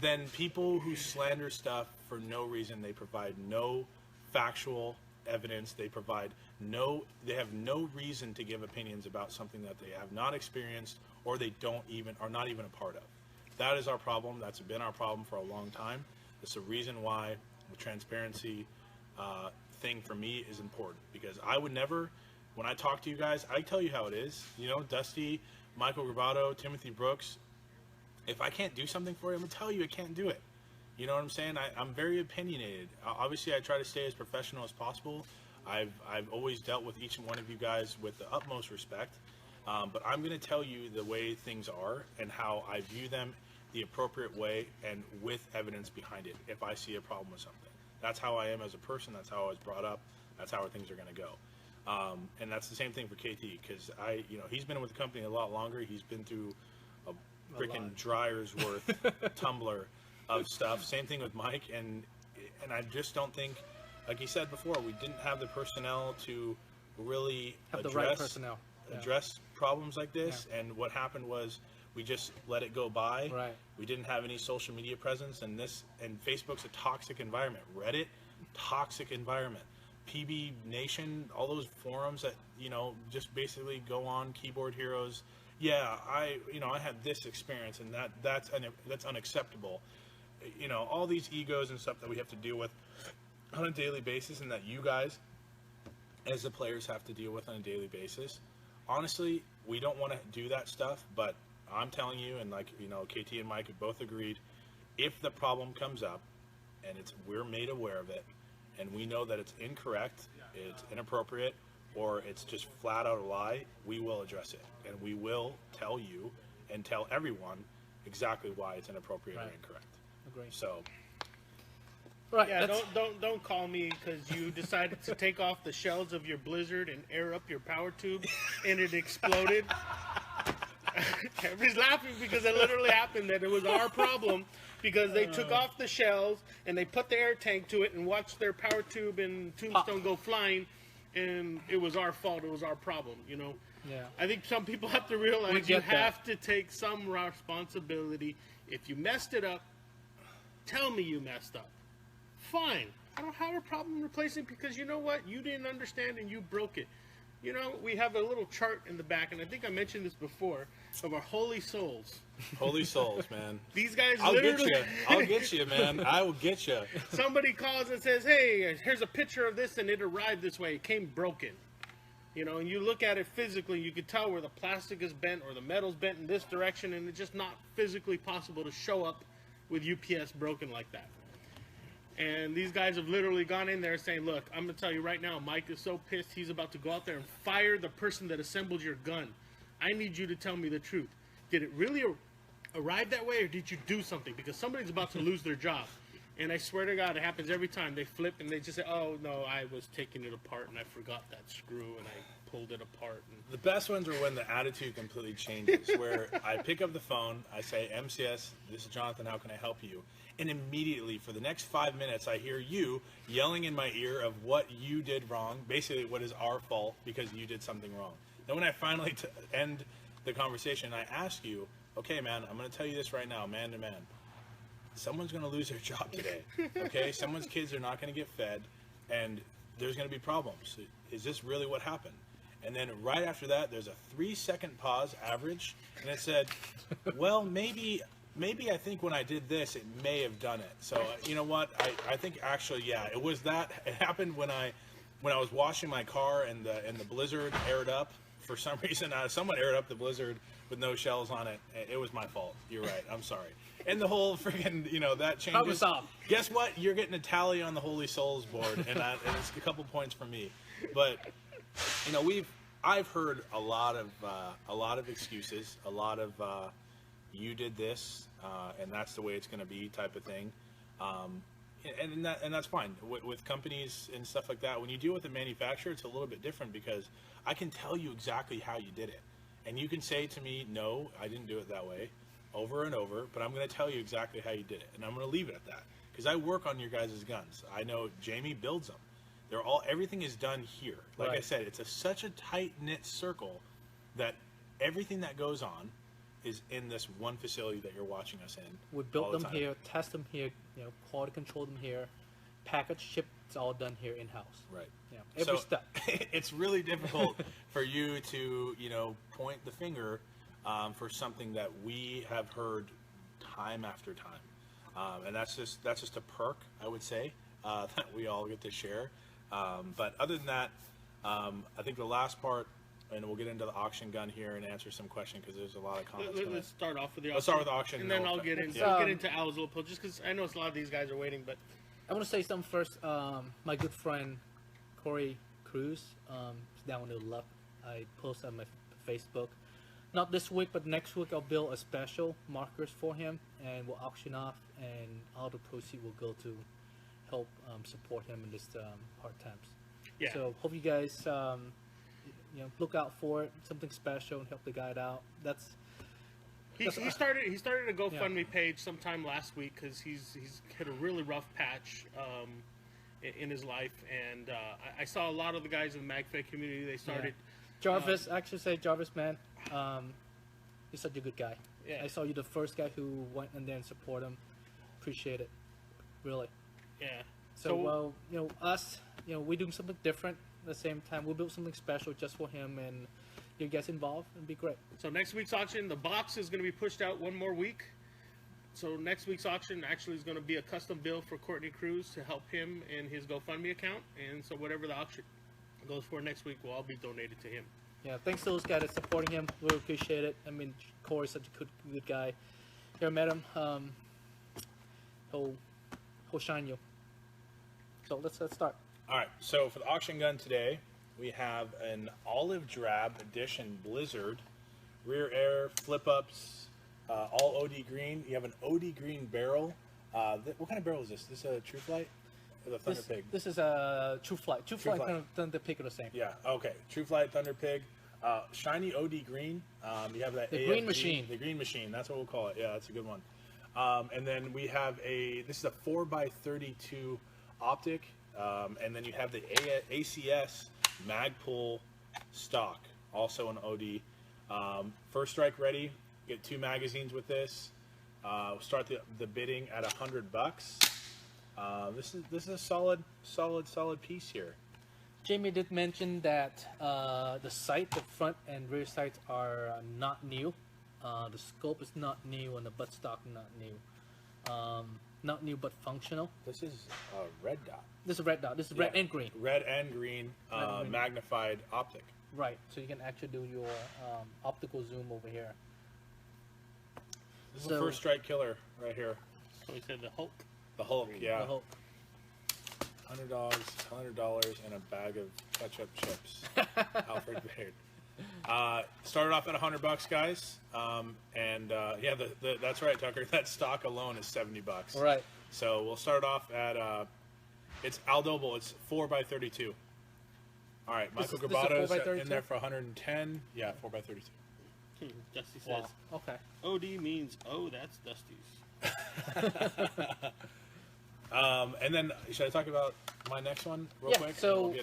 Than people who slander stuff for no reason. They provide no factual evidence. They have no reason to give opinions about something that they have not experienced or they are not even a part of. That is our problem. That's been our problem for a long time. It's the reason why the transparency thing for me is important, because I would never, when I talk to you guys, I tell you how it is. You know, Dusty, Michael Gravato, Timothy Brooks, if I can't do something for you, I'm going to tell you I can't do it. You know what I'm saying? I'm very opinionated. Obviously, I try to stay as professional as possible. I've always dealt with each one of you guys with the utmost respect. But I'm going to tell you the way things are and how I view them the appropriate way and with evidence behind it if I see a problem with something. That's how I am as a person. That's how I was brought up. That's how things are going to go. And that's the same thing for KT, because he's been with the company a lot longer. He's been through a freaking dryer's worth tumbler of stuff. Same thing with Mike, and I just don't think, like he said before, we didn't have the personnel to really address problems like this. Yeah. And what happened was we just let it go by. Right. We didn't have any social media presence, and Facebook's a toxic environment. Reddit, toxic environment. PB Nation, all those forums that just basically go on, keyboard heroes. Yeah, I had this experience, and that's unacceptable. All these egos and stuff that we have to deal with on a daily basis, and that you guys, as the players, have to deal with on a daily basis. Honestly, we don't want to do that stuff, but I'm telling you, and KT and Mike have both agreed, if the problem comes up and we're made aware of it, and we know that it's incorrect, it's inappropriate, or it's just flat out a lie, we will address it, and we will tell you and tell everyone exactly why it's inappropriate or incorrect. Agree. So, right. Yeah, don't call me because you decided to take off the shells of your Blizzard and air up your power tube, and it exploded. Everybody's laughing because it literally happened. That it was our problem because they took off the shells and they put the air tank to it and watched their power tube and tombstone go flying, and it was our fault. It was our problem. Yeah. I think some people have to realize you have to take some responsibility. If you messed it up, tell me you messed up. Fine. I don't have a problem replacing, because you know what? You didn't understand and you broke it. We have a little chart in the back, and I think I mentioned this before, of our holy souls. Holy souls, man. These guys I'll get you, man. I will get you. Somebody calls and says, hey, here's a picture of this, and it arrived this way. It came broken. And you look at it physically, you can tell where the plastic is bent or the metal's bent in this direction, and it's just not physically possible to show up with UPS broken like that. And these guys have literally gone in there saying, look, I'm going to tell you right now, Mike is so pissed he's about to go out there and fire the person that assembled your gun. I need you to tell me the truth. Did it really arrive that way, or did you do something? Because somebody's about to lose their job. And I swear to God, it happens every time. They flip and they just say, oh, no, I was taking it apart and I forgot that screw and I pulled it apart. And the best ones are when the attitude completely changes, where I pick up the phone, I say, MCS, this is Jonathan, how can I help you? And immediately, for the next 5 minutes, I hear you yelling in my ear of what you did wrong, basically what is our fault because you did something wrong. Then when I finally end the conversation, I ask you, okay, man, I'm going to tell you this right now, man to man. Someone's going to lose their job today, okay? Someone's kids are not going to get fed, and there's going to be problems. Is this really what happened? And then right after that, there's a 3-second pause average, and it said, well, maybe I think when I did this, it may have done it. So you know what? I think actually, yeah, it was that. It happened when I was washing my car and the Blizzard aired up. For some reason, someone aired up the Blizzard with no shells on it. It was my fault. You're right. I'm sorry. And the whole freaking, that changes. Guess what? You're getting a tally on the Holy Souls board, and it's a couple points from me. But I've heard a lot of excuses, a lot of you did this, and that's the way it's going to be type of thing. And that's fine with companies and stuff like that. When you deal with a manufacturer, it's a little bit different because I can tell you exactly how you did it. And you can say to me, no, I didn't do it that way, over and over, but I'm going to tell you exactly how you did it. And I'm going to leave it at that. Because I work on your guys' guns. I know Jamie builds them. Everything is done here. Like I said, it's such a tight-knit circle that everything that goes on is in this one facility that you're watching us in. We built them here, test them here, quality control them here, package, ship, it's all done here in-house. Right. Yeah, every So, step. It's really difficult for you to, point the finger for something that we have heard time after time. And that's just a perk, I would say, that we all get to share. But other than that, I think the last part, and we'll get into the auction gun here and answer some questions because there's a lot of comments. Let's start off with the auction. Let's start with the auction. And then I'll get into Al's little pull, just because I know a lot of these guys are waiting. But I want to say something first. My good friend Corey Cruz is down to the left. I post on my Facebook. Not this week, but next week I'll build a special markers for him, and we'll auction off, and all the proceeds will go to help support him in this hard times. yeah, So hope you guys look out for it, something special, and help the guy out. he started a GoFundMe page sometime last week because he's hit a really rough patch in his life, and I saw a lot of the guys in the MagFed community. They started. Jarvis, Jarvis, man, you're such a good guy. Yeah. I saw you the first guy who went in there and support him. Appreciate it, really. Yeah. So, us, we're doing something different at the same time. We'll build something special just for him, and you guys involved, and be great. So next week's auction, the box is going to be pushed out one more week. So next week's auction actually is going to be a custom bill for Courtney Cruz to help him in his GoFundMe account. And so whatever the auction goes for next week will all be donated to him. Yeah, thanks to those guys that's supporting him. We appreciate it. I mean, Corey's such a good guy. Never met him. He'll shine you. So let's start. All right, so for the auction gun today, we have an olive drab edition Blizzard, rear air, flip ups, all OD green. You have an OD green barrel. What kind of barrel is this? Is this a True Flight? Or the Thunder Pig? This is a True Flight. True Flight and Thunder Pig are the same. Yeah, okay. True Flight, Thunder Pig. Shiny OD green. You have that The AFG, green machine. The green machine, that's what we'll call it. Yeah, that's a good one. And then we have this is a 4x32 optic. And then you have the ACS Magpul stock, also an OD. First strike ready. Get 2 magazines with this. Start the bidding at $100. This is a solid piece here. Jamie did mention that the sight, the front and rear sights are not new. The scope is not new, and the buttstock not new. Not new, but functional. This is a red dot. This is a red dot. This is red and green. Red and green, magnified optic. Right. So you can actually do your optical zoom over here. This is the first strike killer right here. So we said the Hulk. The Hulk, yeah. The Hulk. $100 and a bag of ketchup chips. Alfred Baird. Started off at $100, guys. Yeah, that's right, Tucker. That stock alone is $70. Right. So we'll start off at it's Aldoble. It's 4x32. All right, Michael Grabato's in there for 110. Yeah, 4x32. Dusty says, Wow. Okay. OD means, oh, that's Dusty's. And then, should I talk about my next one real quick? So,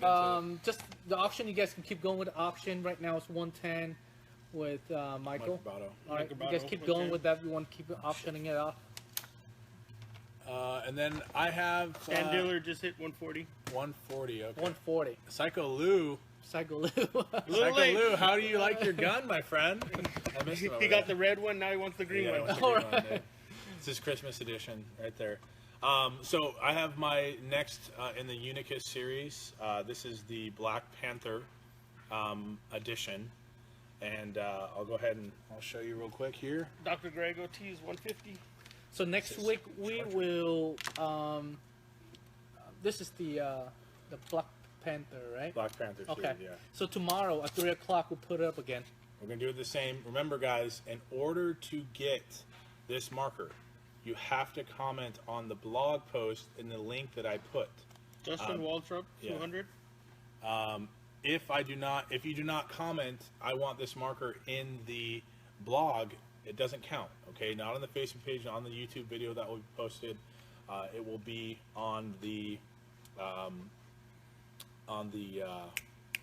just the auction, you guys can keep going with the auction. Right now it's 110 with Michael. Grabato. All right, Mike you guys Grabato, keep going 110. with that. We want to keep auctioning it off. And then I have Stan Diller just hit 140. 140. Okay. 140. Psycho Lou. Psycho Lou. Psycho late. Lou, how do you like your gun, my friend? I missed him over He got there. the red one, now he wants the green Yeah, one. he wants the green one, yeah. It's his Christmas edition right there. So I have my next in the Unicus series. This is the Black Panther edition. And I'll go ahead and I'll show you real quick here. Dr. Greg OT is 150. So next week we will. This is the Black Panther, right? Black Panther series, Okay. yeah. So tomorrow at 3 o'clock we'll put it up again. We're going to do it the same. Remember, guys, in order to get this marker, you have to comment on the blog post in the link that I put. Justin Waldrop, yeah. 200. if you do not comment, I want this marker in the blog, it doesn't count. Okay, not on the Facebook page, on the YouTube video that will be posted. It will be on the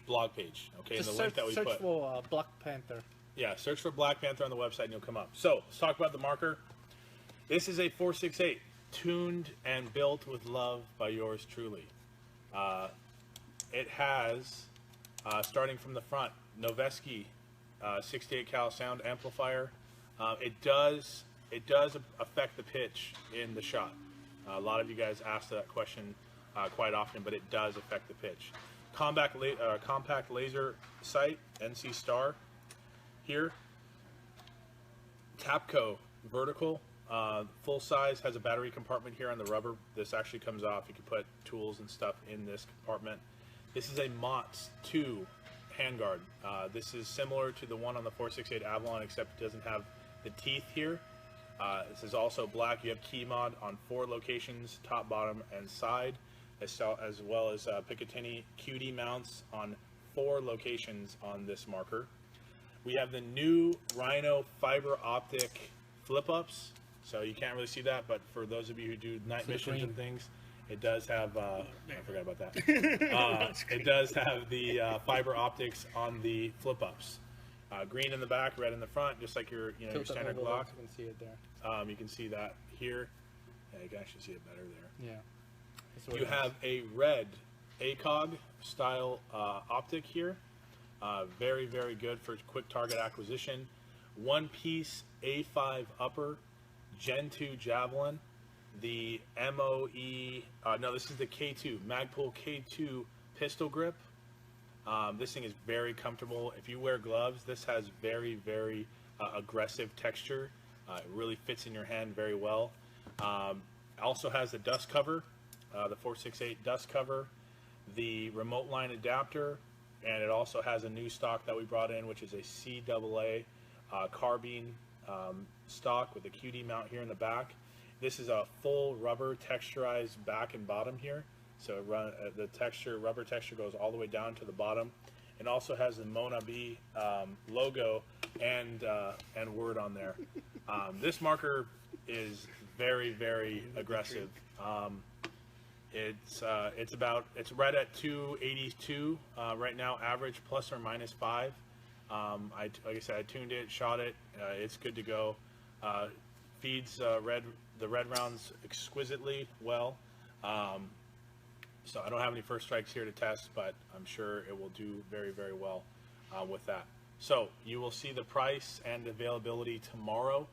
blog page. Okay, Just and the link that we search put. for Black Panther. Yeah, search for Black Panther on the website and you'll come up. So let's talk about the marker. This is a 468, tuned and built with love by yours truly. It has, starting from the front, Noveski 68 cal sound amplifier. It does affect the pitch in the shot. A lot of you guys ask that question quite often, but it does affect the pitch. Compact laser sight, NC Star here. Tapco vertical, full size, has a battery compartment here on the rubber. This actually comes off. You can put tools and stuff in this compartment. This is a MOTS 2 handguard. This is similar to the one on the 468 Avalon, except it doesn't have the teeth here. This is also black. You have key mod on 4 locations, top, bottom, and side, as well as Picatinny QD mounts on 4 locations on this marker. We have the new Rhino fiber optic flip-ups, so you can't really see that, but for those of you who do night missions and things, it does have, I forgot about that. It does have the fiber optics on the flip-ups. Green in the back, red in the front, just like your your standard Glock. You can see it there. You can see that here. Yeah, you can actually see it better there. Yeah. You have a red ACOG style optic here. Very, very good for quick target acquisition. One piece A5 upper, Gen 2 Javelin. The MOE, no, this is the K2, Magpul K2 pistol grip. This thing is very comfortable. If you wear gloves, this has very, very aggressive texture. It really fits in your hand very well. Also has the dust cover, the 468 dust cover, the remote line adapter, and it also has a new stock that we brought in, which is a CAA carbine stock with a QD mount here in the back. This is a full rubber texturized back and bottom here. So the rubber texture goes all the way down to the bottom. It also has the Mona B logo and word on there. This marker is very, very aggressive. It's right at 282 right now, average, plus or minus 5. Like I said, I tuned it, shot it. It's good to go. Feeds the red rounds exquisitely well. So I don't have any first strikes here to test, but I'm sure it will do very, very well with that. So you will see the price and availability tomorrow.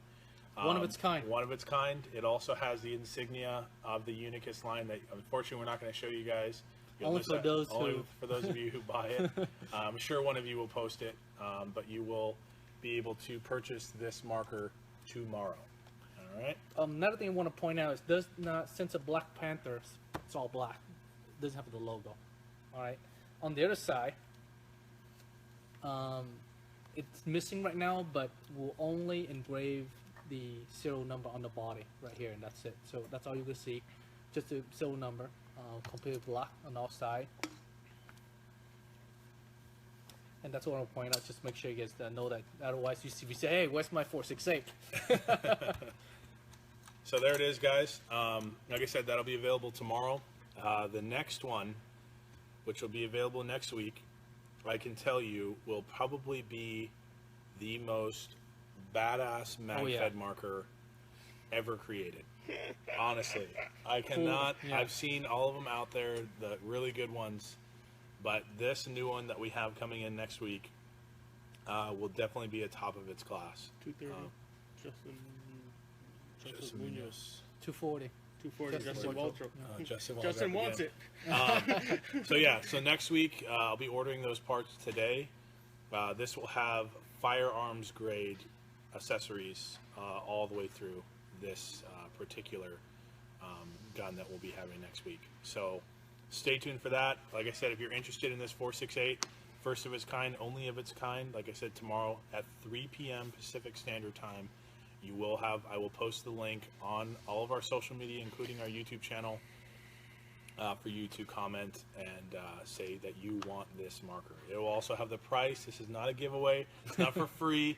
One of its kind. One of its kind. It also has the insignia of the Unicus line that unfortunately we're not going to show you guys. Only for those of you who buy it. I'm sure one of you will post it, but you will be able to purchase this marker tomorrow. All right. Another thing I want to point out is does not, since a Black Panther, it's all black. It doesn't have the logo. All right. On the other side, it's missing right now, but we'll only engrave the serial number on the body right here, and that's it. So that's all you can see, just the serial number, completely black on all sides. And that's what I want to point out, just to make sure you guys know that. Otherwise, you say, hey, where's my 468? So there it is, guys. Like I said, that'll be available tomorrow. The next one, which will be available next week, I can tell you will probably be the most badass mag-fed marker ever created. Honestly, I cannot. Yeah. I've seen all of them out there, the really good ones, but this new one that we have coming in next week will definitely be a top of its class. 230. Justin Munoz. 240. 240. Justin Walter. Justin wants it. So yeah, so next week I'll be ordering those parts today. This will have firearms grade accessories all the way through this particular gun that we'll be having next week. So stay tuned for that. Like I said, if you're interested in this 468, first of its kind, only of its kind, like I said, tomorrow at 3 p.m. Pacific Standard Time, I will post the link on all of our social media, including our YouTube channel. for you to comment and say that you want this marker. It will also have the price. This is not a giveaway. It's not for free.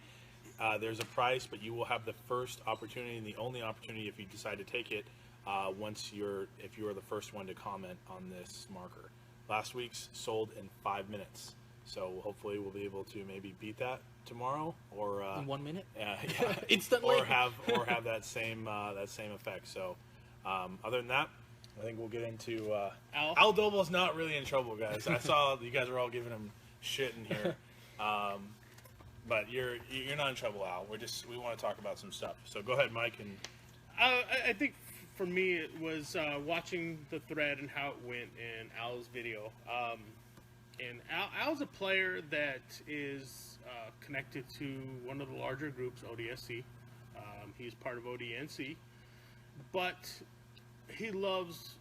There's a price, but you will have the first opportunity and the only opportunity if you decide to take it if you are the first one to comment on this marker. Last week's sold in 5 minutes, so hopefully we'll be able to maybe beat that tomorrow, or in 1 minute, yeah, instantly, or have that same effect. So other than that, I think we'll get into Al Doble's not really in trouble, guys. I saw you guys were all giving him shit in here, but you're not in trouble, Al. We want to talk about some stuff. So go ahead, Mike. And I think for me it was watching the thread and how it went in Al's video. And Al's a player that is connected to one of the larger groups, ODSC. He's part of ODNC, but he loves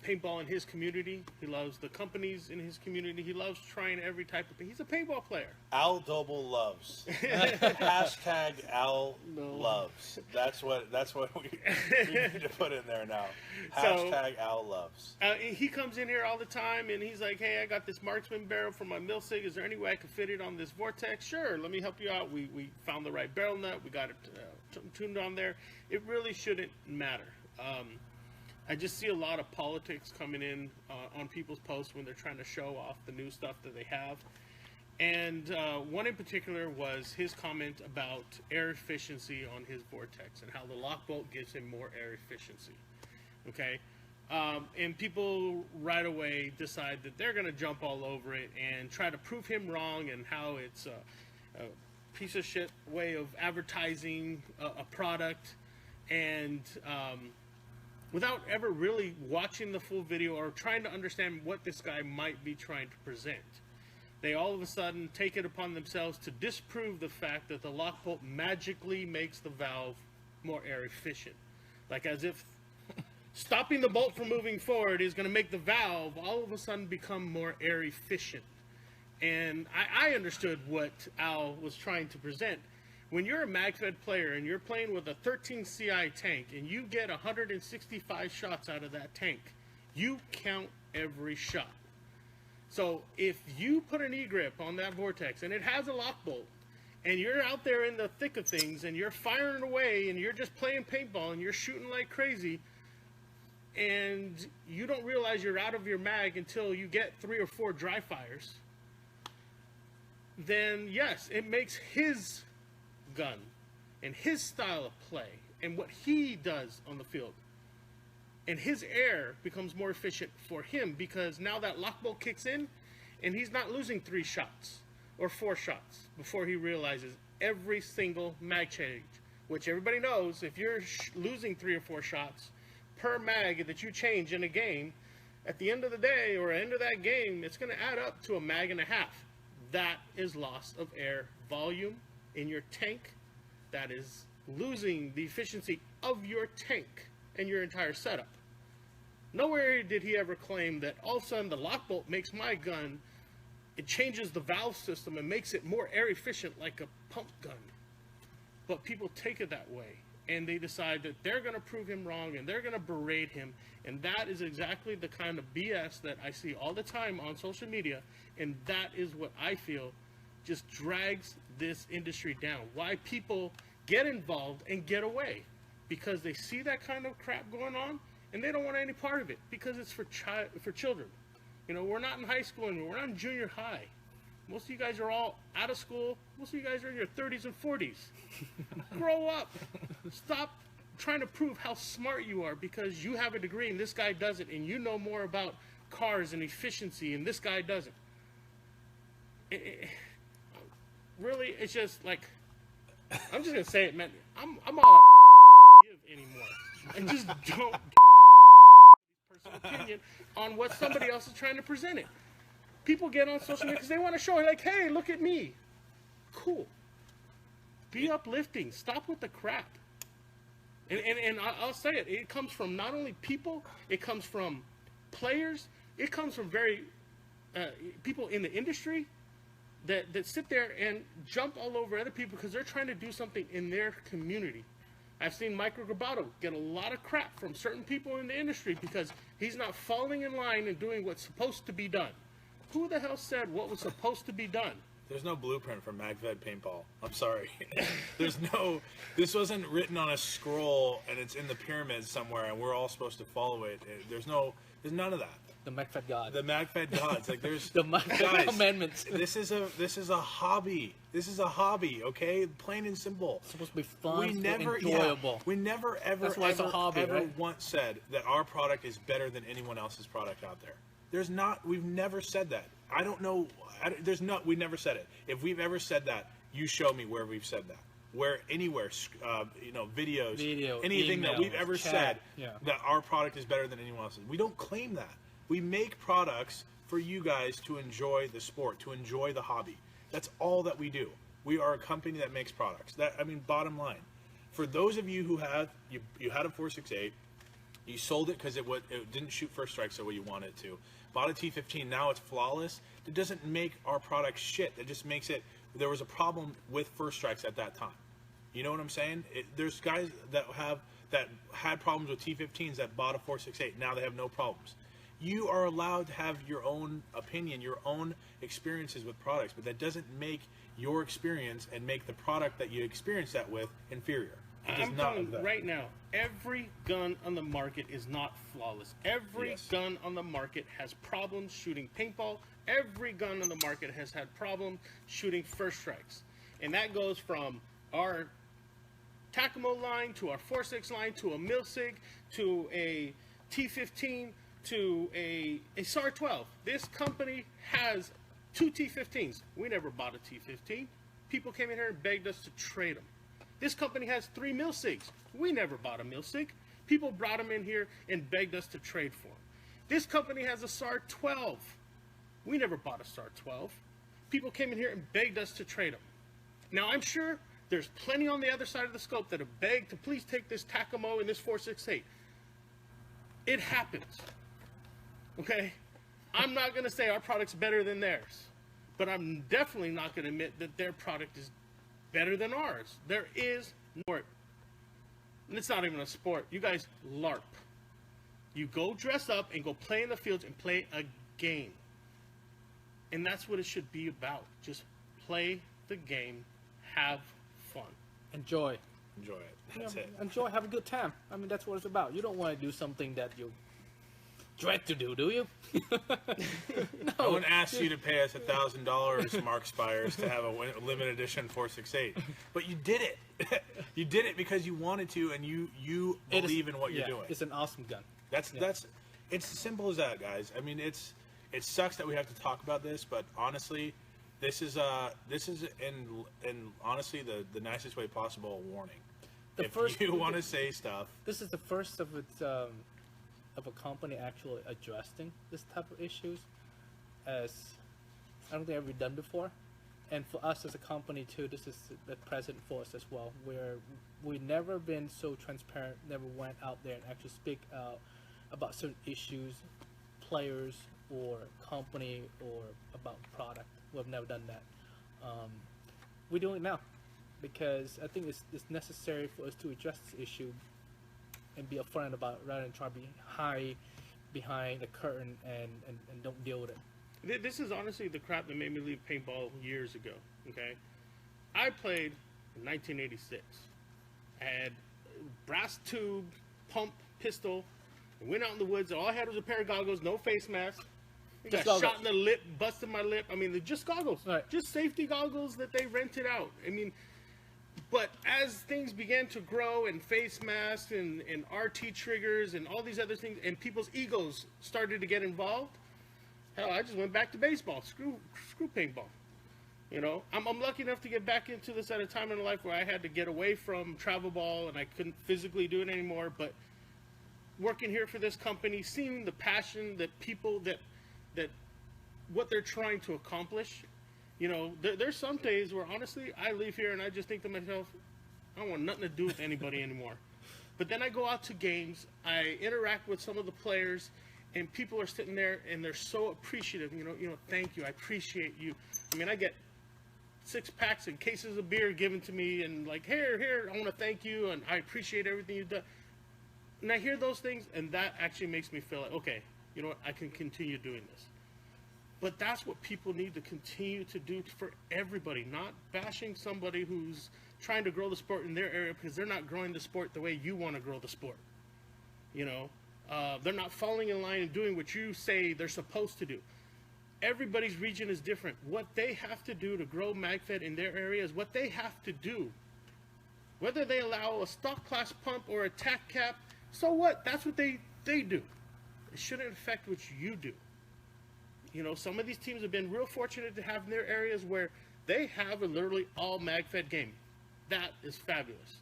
paintball in his community. He loves the companies in his community. He loves trying every type of thing. He's a paintball player. Al Doble loves. Hashtag Al loves. That's what we need to put in there now. Hashtag Al loves. He comes in here all the time and he's like, hey, I got this marksman barrel for my Milsig. Is there any way I can fit it on this Vortex? Sure, let me help you out. We found the right barrel nut. We got it tuned on there. It really shouldn't matter. I just see a lot of politics coming in on people's posts when they're trying to show off the new stuff that they have. And one in particular was his comment about air efficiency on his Vortex and how the lock bolt gives him more air efficiency. Okay? And people right away decide that they're going to jump all over it and try to prove him wrong and how it's a piece of shit way of advertising a product. And without ever really watching the full video or trying to understand what this guy might be trying to present. They all of a sudden take it upon themselves to disprove the fact that the lock bolt magically makes the valve more air efficient. Like as if stopping the bolt from moving forward is going to make the valve all of a sudden become more air efficient. And I understood what Al was trying to present. When you're a MagFed player and you're playing with a 13 CI tank and you get 165 shots out of that tank, you count every shot. So if you put an E-grip on that Vortex and it has a lock bolt and you're out there in the thick of things and you're firing away and you're just playing paintball and you're shooting like crazy and you don't realize you're out of your mag until you get 3 or 4 dry fires, then yes, it makes his gun and his style of play and what he does on the field and his air becomes more efficient for him, because now that lock bolt kicks in and he's not losing 3 shots or 4 shots before he realizes every single mag change, which everybody knows if you're losing 3 or 4 shots per mag that you change in a game, at the end of the day or end of that game, it's going to add up to a mag and a half. That is loss of air volume in your tank. That is losing the efficiency of your tank and your entire setup. Nowhere did he ever claim that all of a sudden the lock bolt makes my gun, it changes the valve system and makes it more air efficient like a pump gun. But people take it that way and they decide that they're going to prove him wrong and they're going to berate him, and that is exactly the kind of BS that I see all the time on social media, and that is what I feel just drags this industry down. Why people get involved and get away, because they see that kind of crap going on and they don't want any part of it, because it's for children. You know, we're not in high school anymore. We're not in junior high. Most of you guys are all out of school. Most of you guys are in your 30s and 40s. Grow up. Stop trying to prove how smart you are because you have a degree and this guy doesn't, and you know more about cars and efficiency and this guy doesn't. Really, it's just like, I'm just gonna say it, man. I'm all give anymore. I just don't give personal opinion on what somebody else is trying to present it. People get on social media because they want to show, like, hey, look at me. Cool. Be uplifting. Stop with the crap. And I'll say it. It comes from not only people, it comes from players, it comes from people in the industry that sit there and jump all over other people because they're trying to do something in their community. I've seen Michael Grabato get a lot of crap from certain people in the industry because he's not falling in line and doing what's supposed to be done. Who the hell said what was supposed to be done? There's no blueprint for MFW paintball. I'm sorry. This wasn't written on a scroll and it's in the pyramids somewhere and we're all supposed to follow it. There's none of that. The MFW God. The MFW gods. Like there's The MFW commandments. This is a hobby. This is a hobby, okay? Plain and simple. It's supposed to be fun, enjoyable. enjoyable. We never ever That's why it's a hobby, ever right? once said that our product is better than anyone else's product out there. We've never said that. I don't know. We never said it. If we've ever said that, you show me where we've said that. Anywhere, videos, anything that we've ever said that our product is better than anyone else's. We don't claim that. We make products for you guys to enjoy the sport, to enjoy the hobby. That's all that we do. We are a company that makes products. Bottom line. For those of you who you had a 468, you sold it because it didn't shoot first strikes the way you wanted it to. Bought a T15, now it's flawless. It doesn't make our product shit. It just makes it. There was a problem with first strikes at that time. You know what I'm saying? There's guys that had problems with T15s that bought a 468. Now they have no problems. You are allowed to have your own opinion, your own experiences with products, but that doesn't make your experience and make the product that you experience that with inferior. I'm telling you right now, every gun on the market is not flawless. Every gun on the market has problems shooting paintball. Every gun on the market has had problems shooting first strikes. And that goes from our Takamo line to our 4.6 line to a Milsig to a T15 to a SAR 12. This company has 2 T15s. We never bought a T15. People came in here and begged us to trade them. This company has 3 Milsigs. We never bought a Milsig. People brought them in here and begged us to trade for them. This company has a SAR 12. We never bought a SAR 12. People came in here and begged us to trade them. Now, I'm sure there's plenty on the other side of the scope that have begged to please take this Takamo and this 468. It happens. Okay? I'm not going to say our product's better than theirs. But I'm definitely not going to admit that their product is better than ours. There is no sport. And it's not even a sport. You guys LARP. You go dress up and go play in the fields and play a game. And that's what it should be about. Just play the game. Have fun. Enjoy. Enjoy it. That's it. Enjoy. Have a good time. I mean, that's what it's about. You don't want to do something that you dread to do you? No one asked you to pay us $1,000, Mark Spires, to have a limited edition 468, but you did it. You did it because you wanted to, and you believe in what you're doing. It's an awesome gun. That's it's as simple as that, guys. I mean, it sucks that we have to talk about this, but honestly, this is in honestly the nicest way possible a warning. If you want to say stuff, this is the first of its of a company actually addressing this type of issues, as I don't think I've ever done before. And for us as a company too, this is the present for us as well, where we've never been so transparent, never went out there and actually speak out about certain issues, players or company or about product. We've never done that. We're doing it now because I think it's necessary for us to address this issue and be upfront about it, rather than try to be high behind the curtain and don't deal with it. This is honestly the crap that made me leave paintball years ago, okay? I played in 1986. I had brass tube, pump, pistol, and went out in the woods. All I had was a pair of goggles, no face mask. Got shot in the lip, busted my lip. I mean, they're just goggles. Right. Just safety goggles that they rented out. I mean, but as things began to grow and face masks and RT triggers and all these other things, and people's egos started to get involved, hell, I just went back to baseball. Screw paintball. You know, I'm lucky enough to get back into this at a time in my life where I had to get away from travel ball and I couldn't physically do it anymore. But working here for this company, seeing the passion that people that what they're trying to accomplish, you know, there's some days where honestly I leave here and I just think to myself, I don't want nothing to do with anybody anymore. But then I go out to games, I interact with some of the players, and people are sitting there and they're so appreciative. You know, thank you, I appreciate you. I mean, I get 6-packs and cases of beer given to me, and like, here, I want to thank you, and I appreciate everything you've done. And I hear those things, and that actually makes me feel like, okay, you know what, I can continue doing this. But that's what people need to continue to do for everybody, not bashing somebody who's trying to grow the sport in their area because they're not growing the sport the way you want to grow the sport. You know, they're not falling in line and doing what you say they're supposed to do. Everybody's region is different. What they have to do to grow MagFed in their area is what they have to do. Whether they allow a stock class pump or a tack cap, so what? That's what they do. It shouldn't affect what you do. You know, some of these teams have been real fortunate to have in their areas where they have a literally all MagFed game. That is fabulous.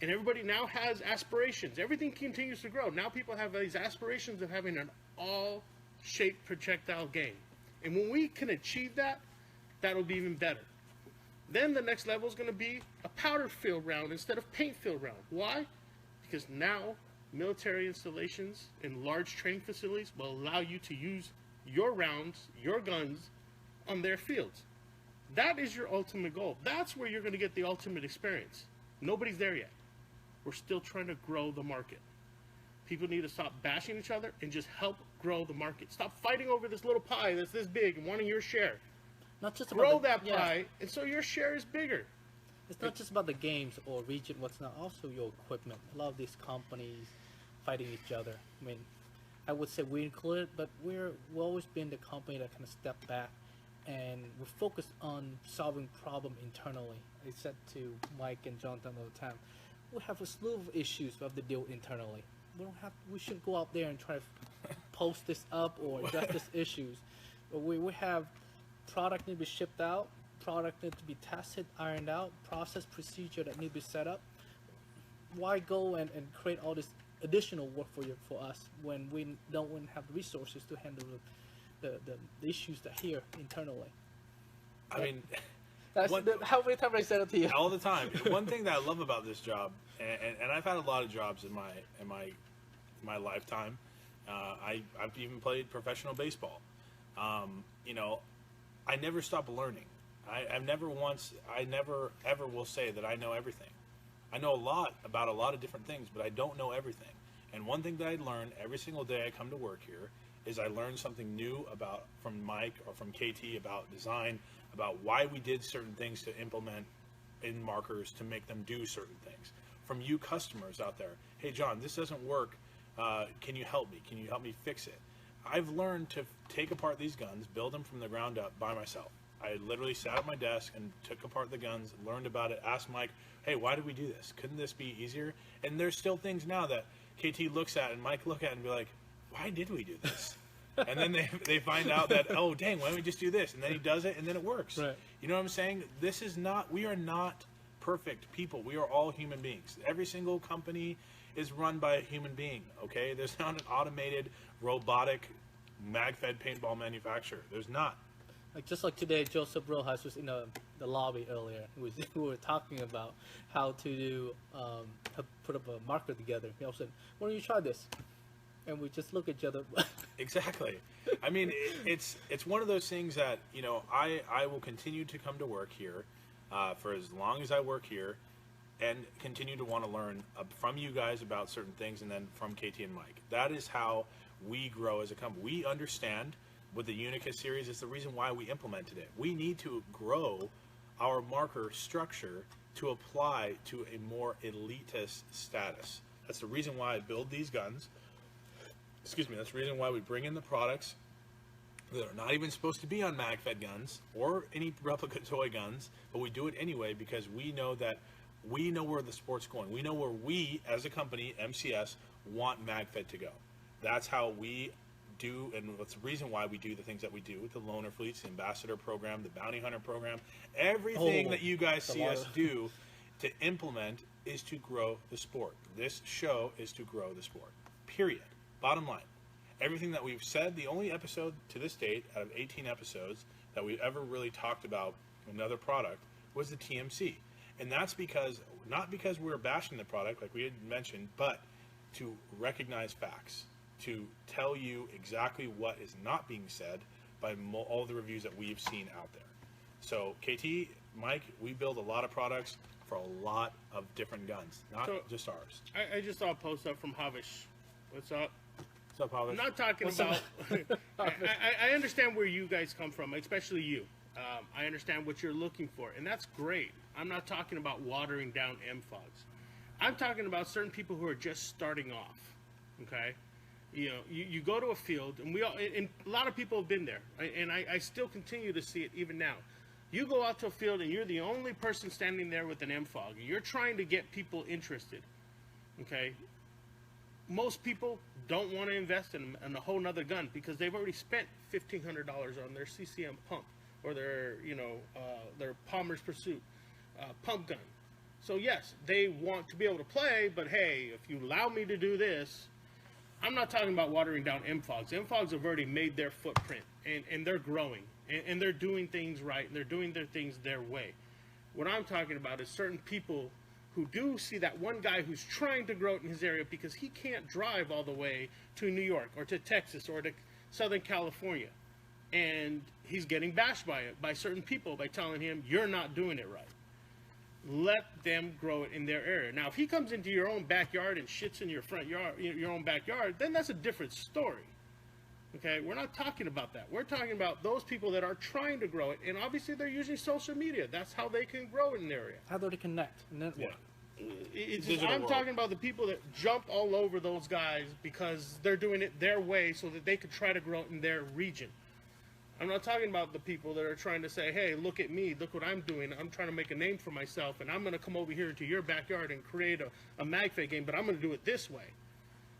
And everybody now has aspirations. Everything continues to grow. Now people have these aspirations of having an all-shaped projectile game. And when we can achieve that, that'll be even better. Then the next level is going to be a powder field round instead of paint field round. Why? Because now military installations in large training facilities will allow you to use your rounds, your guns, on their fields. That is your ultimate goal. That's where you're going to get the ultimate experience. Nobody's there yet. We're still trying to grow the market. People need to stop bashing each other and just help grow the market. Stop fighting over this little pie that's this big and wanting your share. Not just grow about that pie, and so your share is bigger. It's not just about the games or region, what's not, also your equipment. A lot of these companies fighting each other. I mean, I would say we included, but we've always been the company that kind of stepped back and we're focused on solving problem internally. I said to Mike and Jonathan all the time, we have a slew of issues we have to deal with internally. We shouldn't go out there and try to post this up or address these issues. But we have product need to be shipped out, product need to be tested, ironed out, process procedure that need to be set up. Why go and create all this additional work for us when we don't have the resources to handle the issues that here internally? I mean, how many times I said it to you? all the time. One thing that I love about this job, and I've had a lot of jobs in my lifetime. I've even played professional baseball. You know, I never stop learning. I never ever will say that I know everything. I know a lot about a lot of different things, but I don't know everything. And one thing that I learn every single day I come to work here is I learn something new from Mike or from KT about design, about why we did certain things to implement in markers to make them do certain things. From you customers out there, hey John, this doesn't work. Can you help me? Can you help me fix it? I've learned to take apart these guns, build them from the ground up by myself. I literally sat at my desk and took apart the guns, learned about it, asked Mike, hey, why did we do this? Couldn't this be easier? And there's still things now that KT looks at and Mike look at and be like, why did we do this? And then they find out that, oh, dang, why don't we just do this? And then he does it and then it works. Right. You know what I'm saying? We are not perfect people. We are all human beings. Every single company is run by a human being, okay? There's not an automated, robotic, mag-fed paintball manufacturer. There's not. Just like today, Joseph Rojas was in the lobby earlier. We were talking about how to do, put up a marker together. He also said, why don't you try this? And we just look at each other. Exactly. I mean, it's one of those things that, you know, I will continue to come to work here for as long as I work here and continue to want to learn from you guys about certain things and then from KT and Mike. That is how we grow as a company. We understand with the Unicus series, it's the reason why we implemented it. We need to grow our marker structure to apply to a more elitist status. That's the reason why I build these guns. Excuse me, that's the reason why we bring in the products that are not even supposed to be on MagFed guns or any replica toy guns, but we do it anyway because we know where the sport's going. We know where we, as a company, MCS, want MagFed to go. That's how we do, and that's the reason why we do the things that we do with the loaner fleets, the ambassador program, the bounty hunter program. Everything that you guys see us do to implement is to grow the sport. This show is to grow the sport. Period. Bottom line. Everything that we've said, the only episode to this date out of 18 episodes that we ever really talked about another product was the TMC. And that's because, not because we're bashing the product like we had mentioned, but to recognize facts, to tell you exactly what is not being said by all the reviews that we've seen out there. So KT, Mike, we build a lot of products for a lot of different guns, not just ours. I just saw a post up from Havish. What's up? What's up, Havish? I'm not talking about. I understand where you guys come from, especially you. I understand what you're looking for, and that's great. I'm not talking about watering down MFOGs. I'm talking about certain people who are just starting off. Okay, you go to a field, and and a lot of people have been there, and I still continue to see it even now. You go out to a field, and you're the only person standing there with an MFOG, and you're trying to get people interested. Okay, most people don't want to invest in a whole nother gun because they've already spent $1,500 on their CCM pump or their Palmer's Pursuit pump gun. So yes, they want to be able to play, but hey, if you allow me to do this, I'm not talking about watering down MFOGs. MFOGs have already made their footprint, and they're growing, and they're doing things right, and they're doing their things their way. What I'm talking about is certain people who do see that one guy who's trying to grow it in his area because he can't drive all the way to New York or to Texas or to Southern California. And he's getting bashed by certain people by telling him, you're not doing it right. Let them grow it in their area. Now, if he comes into your own backyard and shits in your front yard, your own backyard, then that's a different story. Okay, we're not talking about that. We're talking about those people that are trying to grow it, and obviously they're using social media. That's how they can grow it in their area. How do they connect? Network. Yeah. I'm talking about the people that jump all over those guys because they're doing it their way so that they could try to grow it in their region. I'm not talking about the people that are trying to say, hey, look at me, look what I'm doing. I'm trying to make a name for myself, and I'm going to come over here to your backyard and create a MagFed game, but I'm going to do it this way.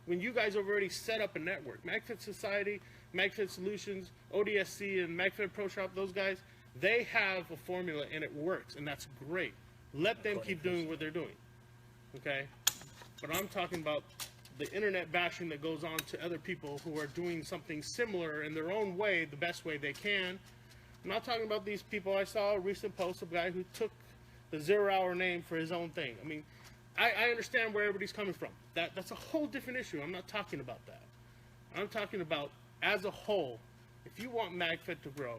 When you guys have already set up a network, MagFed Society, MagFed Solutions, ODSC, and MagFed Pro Shop, those guys, they have a formula, and it works, and that's great. Let them keep doing what they're doing, okay? But I'm talking about the internet bashing that goes on to other people who are doing something similar in their own way, the best way they can. I'm not talking about these people. I saw a recent post of a guy who took the 0 Hour name for his own thing. I mean, I understand where everybody's coming from. That's a whole different issue. I'm not talking about that. I'm talking about, as a whole, if you want MagFed to grow,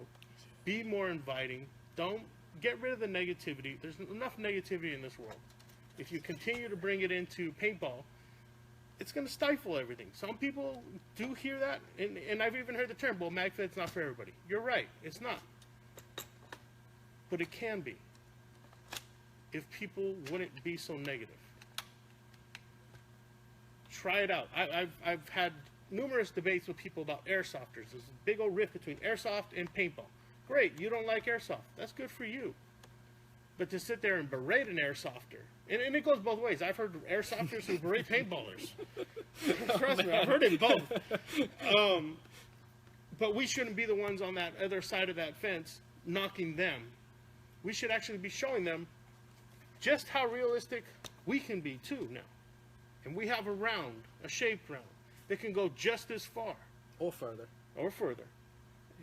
be more inviting. Don't get rid of the negativity. There's enough negativity in this world. If you continue to bring it into paintball, it's going to stifle everything. Some people do hear that, and I've even heard the term, well, MagFed's not for everybody. You're right, it's not. But it can be, if people wouldn't be so negative. Try it out. I've had numerous debates with people about airsofters. There's a big old rift between airsoft and paintball. Great, you don't like airsoft. That's good for you. But to sit there and berate an airsofter, and it goes both ways. I've heard airsofters who berate paintballers. Trust me, I've heard it both. But we shouldn't be the ones on that other side of that fence knocking them. We should actually be showing them just how realistic we can be too now. And we have a shaped round that can go just as far. Or further. Or further.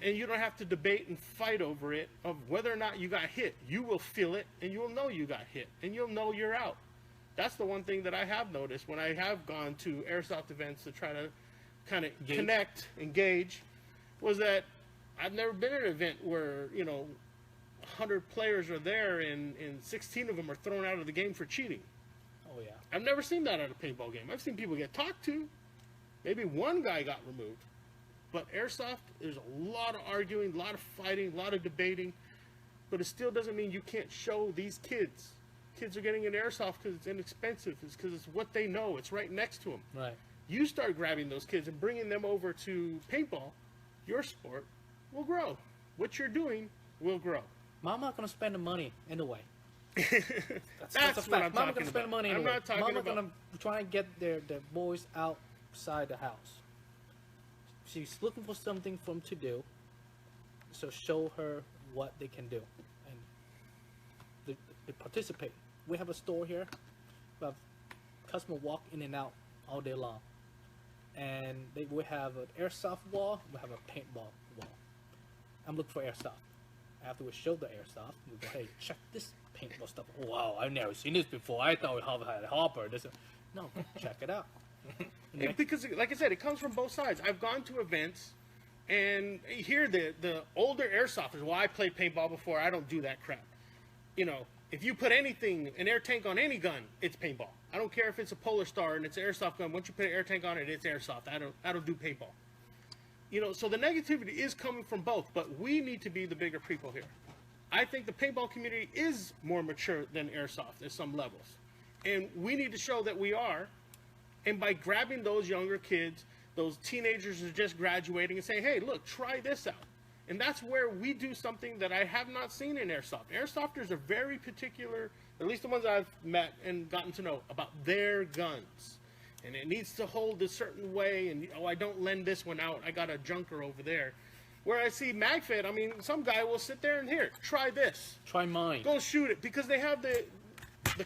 And you don't have to debate and fight over it of whether or not you got hit. You will feel it, and you'll know you got hit, and you'll know you're out. That's the one thing that I have noticed when I have gone to airsoft events to try to kind of connect, engage, was that I've never been at an event where, 100 players are there and 16 of them are thrown out of the game for cheating. Oh, yeah. I've never seen that at a paintball game. I've seen people get talked to. Maybe one guy got removed. But airsoft, there's a lot of arguing, a lot of fighting, a lot of debating. But it still doesn't mean you can't show these kids. Kids are getting into airsoft because it's inexpensive. It's because it's what they know. It's right next to them. Right. You start grabbing those kids and bringing them over to paintball, your sport will grow. What you're doing will grow. Mama gonna spend the money anyway. That's That's a fact. what I'm Mama talking gonna spend the about. money I'm anyway. not talking Mama about- gonna try and get the boys outside the house. She's looking for something for them to do. So show her what they can do, and they participate. We have a store here. We have customer walk in and out all day long, and we have an airsoft wall. We have a paintball wall. I'm looking for airsoft. After we show the airsoft, we go, hey, check this paintball stuff. Oh, wow, I've never seen this before. I thought we had a hopper. No, check it out. Because, like I said, it comes from both sides. I've gone to events, and here the older airsofters, well, I played paintball before. I don't do that crap. you know, if you put anything, an air tank on any gun, it's paintball. I don't care if it's a Polar Star and it's an airsoft gun. Once you put an air tank on it, it's airsoft. I don't do paintball. You know, so the negativity is coming from both, but we need to be the bigger people here. I think the paintball community is more mature than airsoft at some levels. And we need to show that we are. And by grabbing those younger kids, those teenagers who are just graduating and saying, hey, look, try this out. And that's where we do something that I have not seen in airsoft. Airsofters are very particular, at least the ones I've met and gotten to know, about their guns. And it needs to hold a certain way, and, oh, I don't lend this one out. I got a junker over there. Where I see MagFed, I mean, some guy will sit there and, here, try this. Try mine. Go shoot it, because they have the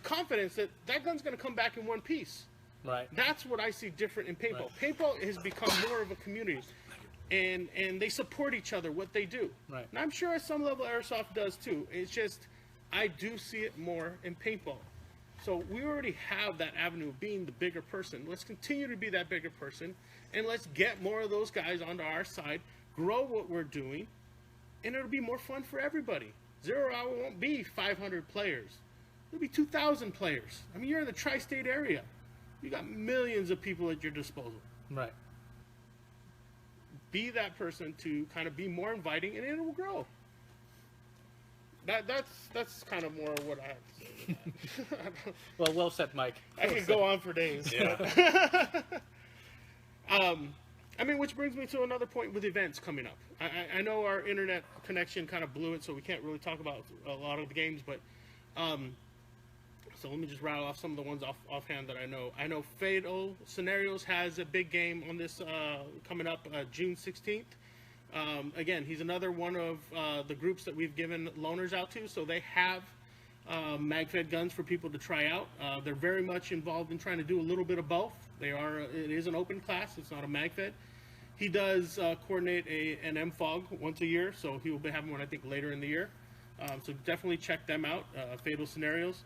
confidence that that gun's going to come back in one piece. Right. That's what I see different in paintball. Right. Paintball has become more of a community. And they support each other, what they do. Right. And I'm sure at some level airsoft does too. It's just, I do see it more in paintball. So we already have that avenue of being the bigger person. Let's continue to be that bigger person, and let's get more of those guys onto our side, grow what we're doing, and it'll be more fun for everybody. Zero Hour won't be 500 players. It'll be 2,000 players. I mean, you're in the tri-state area. You got millions of people at your disposal. Right. Be that person to kind of be more inviting, and it will grow. That's kind of more what I have to say. Well said, Mike. I could go on for days. Yeah. I mean, which brings me to another point with events coming up. I know our internet connection kind of blew it, so we can't really talk about a lot of the games, but so let me just rattle off some of the ones offhand that I know. I know Fatal Scenarios has a big game on this coming up June 16th. Again, he's another one of the groups that we've given loaners out to, so they have MagFed guns for people to try out. They're very much involved in trying to do a little bit of both. It is an open class, it's not a MagFed. He does coordinate an MFOG once a year, so he will be having one, I think, later in the year. So definitely check them out, Fatal Scenarios.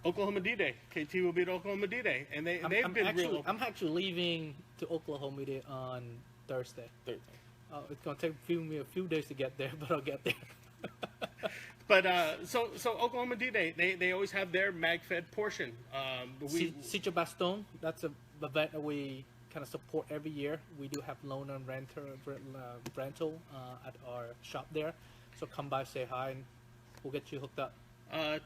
Oklahoma D-Day. KT will be at Oklahoma D-Day, and they've been real open. I'm actually leaving to Oklahoma D-Day on Thursday. It's gonna take me a few days to get there, but I'll get there. But so Oklahoma D-Day, they always have their MagFed portion. Siege Baston, that's an event that we kind of support every year. We do have loaner and rental at our shop there. So come by, say hi, and we'll get you hooked up.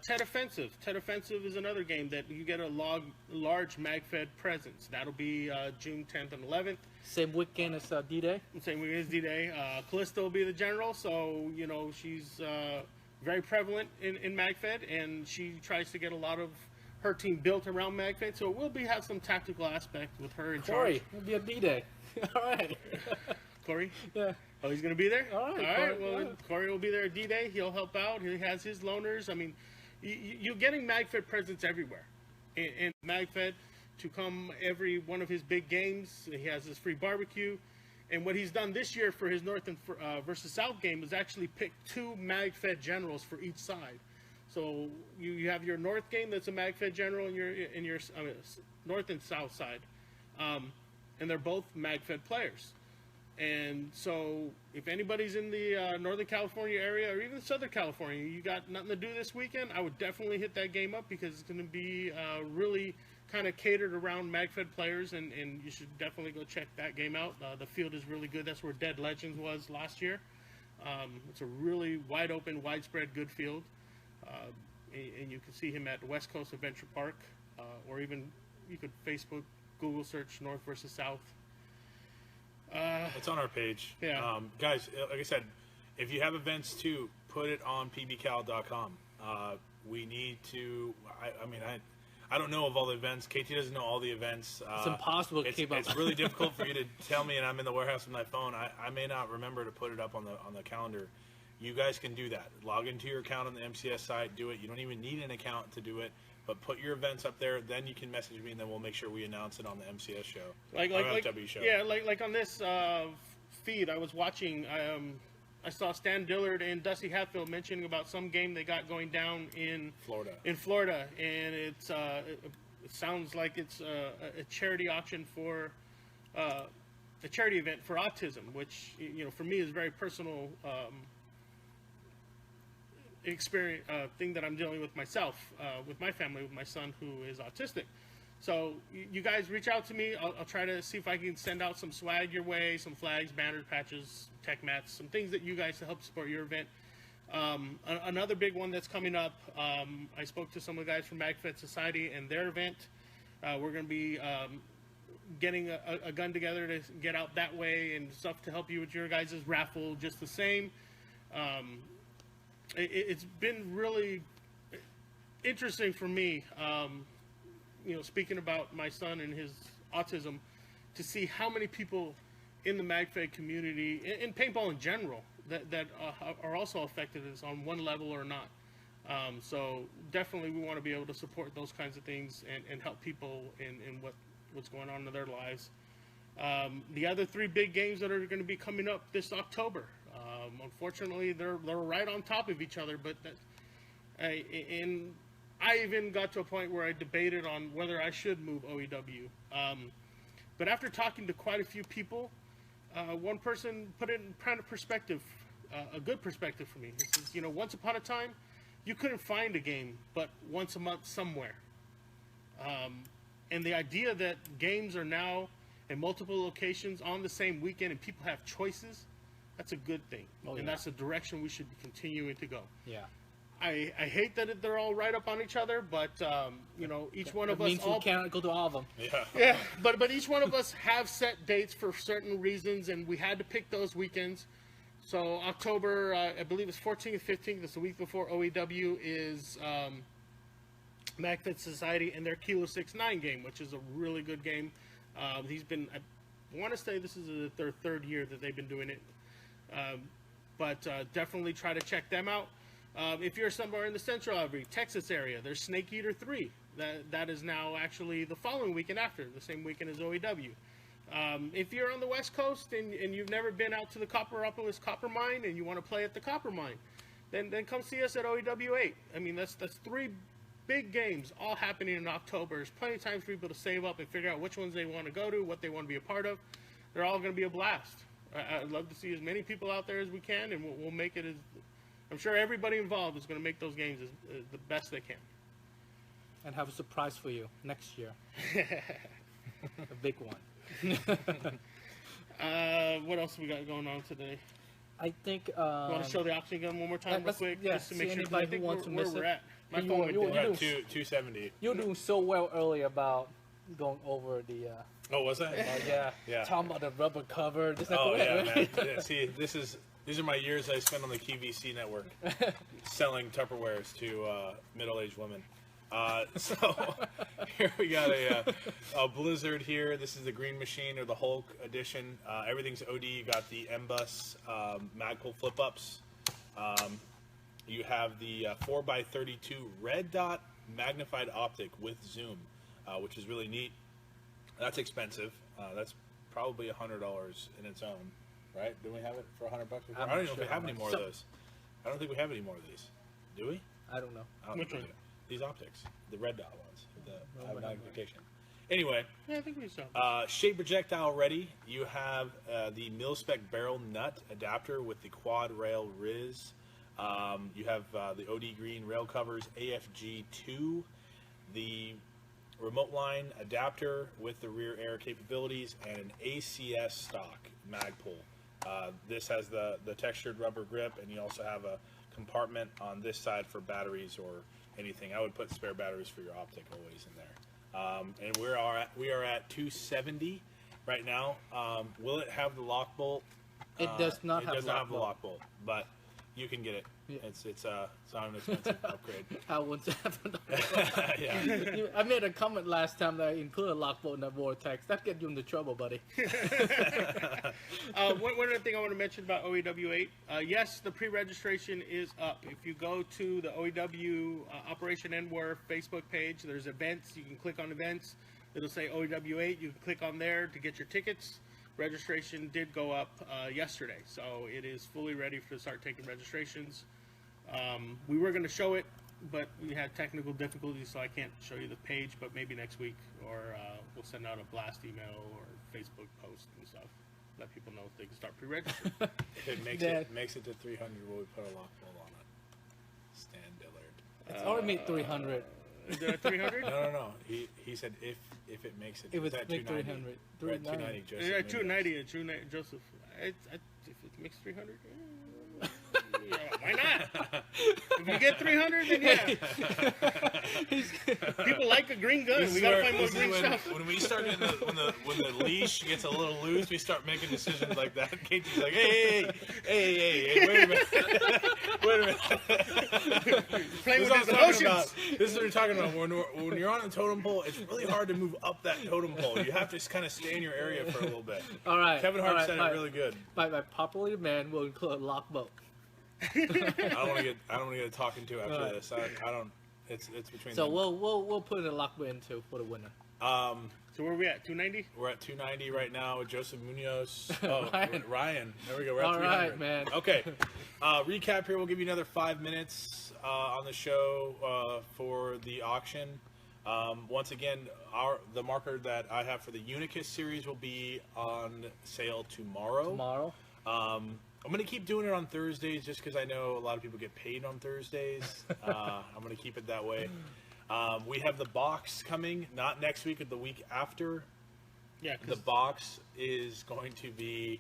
Tet Offensive. Tet Offensive is another game that you get a large MagFed presence. That'll be June 10th and 11th. Same weekend as D-Day? Same weekend as D-Day. Callista will be the general, so, you know, she's very prevalent in MagFed, and she tries to get a lot of her team built around MagFed, so we'll have some tactical aspect with her in Corey, charge. will be at D-Day. All right. Corey? Yeah. Oh, he's going to be there? All right. Well, yeah. Corey will be there at D-Day. He'll help out. He has his loaners. I mean, you're getting MagFed presence everywhere. And MagFed to come every one of his big games. He has his free barbecue. And what he's done this year for his North and versus South game is actually pick 2 MagFed generals for each side. So you have your North game that's a MagFed general in your North and South side. And they're both MagFed players. And so if anybody's in the Northern California area or even Southern California, you got nothing to do this weekend, I would definitely hit that game up because it's going to be really kind of catered around MagFed players, and you should definitely go check that game out. The field is really good. That's where Dead Legends was last year. It's a really wide open, widespread, good field. And you can see him at West Coast Adventure Park, or even you could Facebook, Google search North versus South. It's on our page. Yeah. Guys, like I said, if you have events too, put it on pbcal.com. We need to, I don't know of all the events. KT doesn't know all the events. It's impossible to keep up. It's really difficult for you to tell me, and I'm in the warehouse with my phone. I may not remember to put it up on the calendar. You guys can do that. Log into your account on the MCS site. Do it. You don't even need an account to do it. But put your events up there. Then you can message me, and then we'll make sure we announce it on the MCS show. Like MFW show. Yeah, like on this feed, I was watching. I saw Stan Dillard and Dusty Hatfield mentioning about some game they got going down in Florida, and it sounds like it's a charity auction for a charity event for autism, which for me is very personal. experience thing that I'm dealing with myself, with my family, with my son who is autistic. So you guys reach out to me. I'll try to see if I can send out some swag your way, some flags, banners, patches, tech mats, some things that you guys to help support your event. Another big one that's coming up, I spoke to some of the guys from MagFed Society and their event. We're going to be getting a gun together to get out that way and stuff to help you with your guys' raffle just the same. It's been really interesting for me, speaking about my son and his autism, to see how many people in the MagFed community, in paintball in general, that are also affected as on one level or not. So definitely we want to be able to support those kinds of things and help people in what's going on in their lives. The other 3 big games that are going to be coming up this October, unfortunately they're right on top of each other, but I even got to a point where I debated on whether I should move OEW. But after talking to quite a few people, one person put it in kind of perspective, a good perspective for me. He says, once upon a time, you couldn't find a game but once a month somewhere. And the idea that games are now in multiple locations on the same weekend and people have choices, that's a good thing. And that's the direction we should be continuing to go. Yeah. I hate that they're all right up on each other, but each one of us means we cannot go to all of them. Yeah, but each one of us have set dates for certain reasons, and we had to pick those weekends. So October, I believe it's 14th, 15th. That's the week before OEW is MagFed Society and their Kilo 6-9 game, which is a really good game. He's been, I want to say this is their 3rd year that they've been doing it, but definitely try to check them out. If you're somewhere in the Central Texas area, there's Snake Eater 3. That is now actually the following weekend after, the same weekend as OEW. If you're on the West Coast and you've never been out to the Copperopolis Copper Mine and you want to play at the Copper Mine, then come see us at OEW 8. I mean, that's 3 big games all happening in October. There's plenty of time for people to save up and figure out which ones they want to go to, what they want to be a part of. They're all going to be a blast. I'd love to see as many people out there as we can, and we'll make it as... I'm sure everybody involved is going to make those games as the best they can. And have a surprise for you next year. A big one. What else we got going on today? I think... you want to show the option gun one more time real quick? Yeah, just to make sure anybody I think who wants to miss where we're it. at. My You- phone went you- dead. you- We're at 270. You were doing so well earlier about going over the... Oh, was that? Yeah. Talking about the rubber cover. Just like, Oh yeah, man. yeah, see, these are my years I spent on the QVC network, selling Tupperwares to middle-aged women. So here we got a Blizzard here. This is the Green Machine or the Hulk edition. Everything's OD. You got the M-Bus Magpul flip-ups. You have the 4x32 red dot magnified optic with zoom, which is really neat. That's expensive. That's probably $100 in its own, right? Do we have it for $100 before? I don't know if we have any more of those. I don't think we have any more of these. Do we? I don't know. I don't Which think one? we do. These optics, the red dot ones, the high magnification. Anyway, Yeah, I think we saw. shape projectile ready. You have the mil-spec barrel nut adapter with the quad rail Riz. You have the OD green rail covers AFG2, the remote line adapter with the rear air capabilities, and an ACS stock Magpul. This has the textured rubber grip, and you also have a compartment on this side for batteries or anything. I would put spare batteries for your optic always in there. And we are at 270 right now. Will it have the lock bolt? It does not it have does lock not have the bolt. lock bolt, but you can get it. Yeah. It's not an expensive upgrade. I wouldn't have Yeah. I made a comment last time that I included a lock bolt in the vortex. That get you into trouble, buddy. One other thing I want to mention about OEW 8, yes, the pre-registration is up. If you go to the OEW Operation Endware Facebook page, there's events. You can click on events. It'll say OEW 8. You can click on there to get your tickets. Registration did go up yesterday, so it is fully ready to start taking registrations. We were going to show it, but we had technical difficulties, so I can't show you the page, but maybe next week, or we'll send out a blast email or Facebook post and stuff. Let people know if they can start pre-registering. If it makes it to 300, will we put a lock bolt on it? Stan Dillard. It's already made 300. Is it 300? No. He said if it makes it. If It's it's at make 290. 300. We're at 290. Joseph Yeah, Munoz. 290 and 290 Joseph. If it makes 300, yeah, why not? If you get 300, then yeah. People like a green gun. We gotta find more green stuff. When we start getting when the leash gets a little loose, we start making decisions like that. Katie's like, hey, wait a minute. Playing with This is these what I'm talking emotions. about. This is what you're talking about. When you're on a totem pole, it's really hard to move up that totem pole. You have to kind of stay in your area for a little bit. All right. Kevin Hart said it really good. By popular demand, will include a lock boat. I don't want to get talking to after Right. this. I don't. It's between. So them. we'll put a lock boat into for the winner. So where are we at? 290? We're at 290 right now with Joseph Munoz. Oh, Ryan. Ryan. There we go. We're at All 300. right, man. Okay. Recap here. We'll give you another 5 minutes on the show for the auction. Once again, the marker that I have for the Unicus series will be on sale tomorrow. I'm going to keep doing it on Thursdays just because I know a lot of people get paid on Thursdays. I'm going to keep it that way. We have the box coming, not next week, but the week after. Yeah. The box is going to be,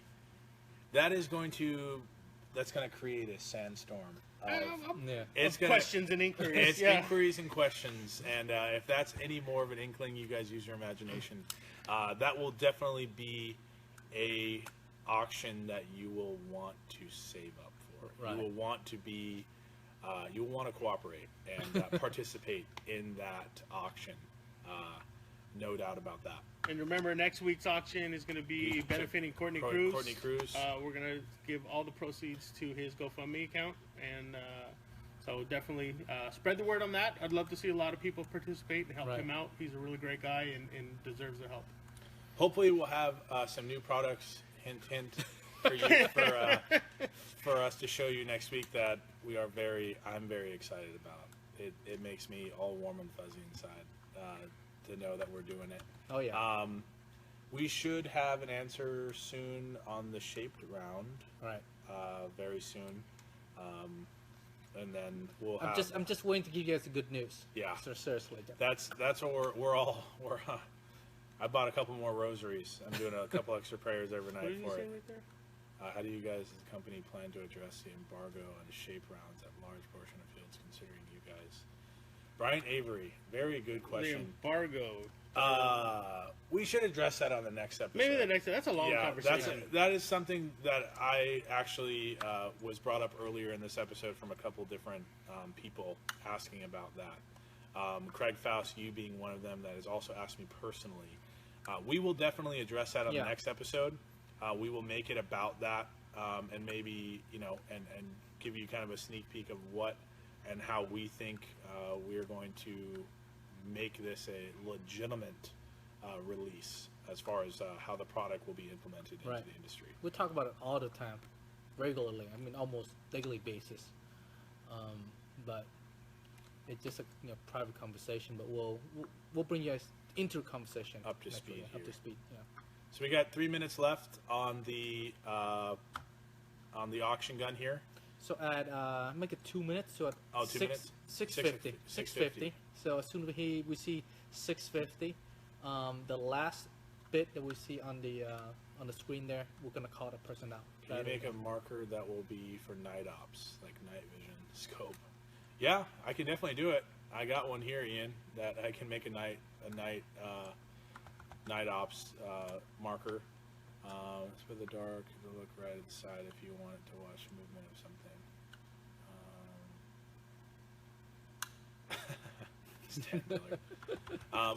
that's going to create a sandstorm. Yeah. It's questions and inquiries. It's inquiries and questions, and if that's any more of an inkling, you guys use your imagination. That will definitely be a auction that you will want to save up for. Right. You will want to be, you will want to cooperate and participate in that auction. No doubt about that. And remember, next week's auction is going to be benefiting Courtney Cruz. Courtney Cruz. We're going to give all the proceeds to his GoFundMe account. And so definitely spread the word on that. I'd love to see a lot of people participate and help him out. He's a really great guy and deserves the help. Hopefully we'll have some new products, hint, for you, for us to show you next week that I'm very excited about. It makes me all warm and fuzzy inside to know that we're doing it. Oh yeah. We should have an answer soon on the shaped round. Right. Very soon. And then we'll have. I'm just waiting to give you guys the good news. Yeah. So seriously. That's what we're I bought a couple more rosaries. I'm doing a couple extra prayers every What night did you for say it. right there? How do you guys as a company plan to address the embargo on shape rounds at large portion of fields, considering you guys? Brian Avery, very good The question. embargo. We should address that on the next episode. Maybe the next. That's a long conversation. That is something that I actually was brought up earlier in this episode from a couple different people asking about that. Craig Faust, you being one of them, that has also asked me personally. We will definitely address that on the next episode. We will make it about that, and maybe and give you kind of a sneak peek of what and how we think we are going to make this a legitimate release as far as how the product will be implemented into the industry. We talk about it all the time, regularly. I mean, almost daily basis. But it's just a private conversation. But we'll bring you guys into the conversation Up to speed Up here. to speed. Yeah. So we got 3 minutes left on the auction gun here. So at make it 2 minutes. So at 2 minutes. 650. 650. So as soon as we see 650, the last bit that we see on the screen there, we're gonna call the person out. Can you make a marker that will be for night ops, like night vision scope? Yeah, I can definitely do it. I got one here, Ian, that I can make a night ops marker. It's with the dark. It'll look right at the side if you want it to watch movement of something.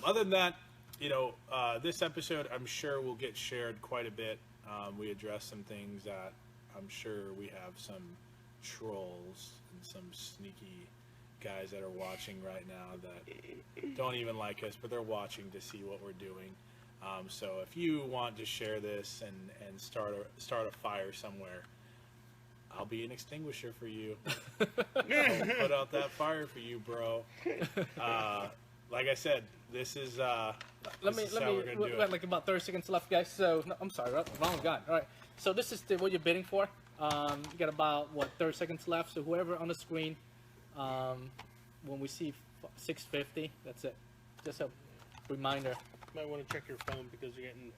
Other than that, this episode I'm sure will get shared quite a bit. We address some things that I'm sure we have some trolls and some sneaky guys that are watching right now that don't even like us, but they're watching to see what we're doing. So if you want to share this and start a fire somewhere, I'll be an extinguisher for you. I'll put out that fire for you, bro. Like I said, this is how we're gonna do we it. have like about 30 seconds left, guys. So no, I'm sorry, wrong gun. All right. So this is what you're bidding for. You got about 30 seconds left. So whoever on the screen When we see 650, that's it. Just a reminder. You might want to check your phone because you're getting,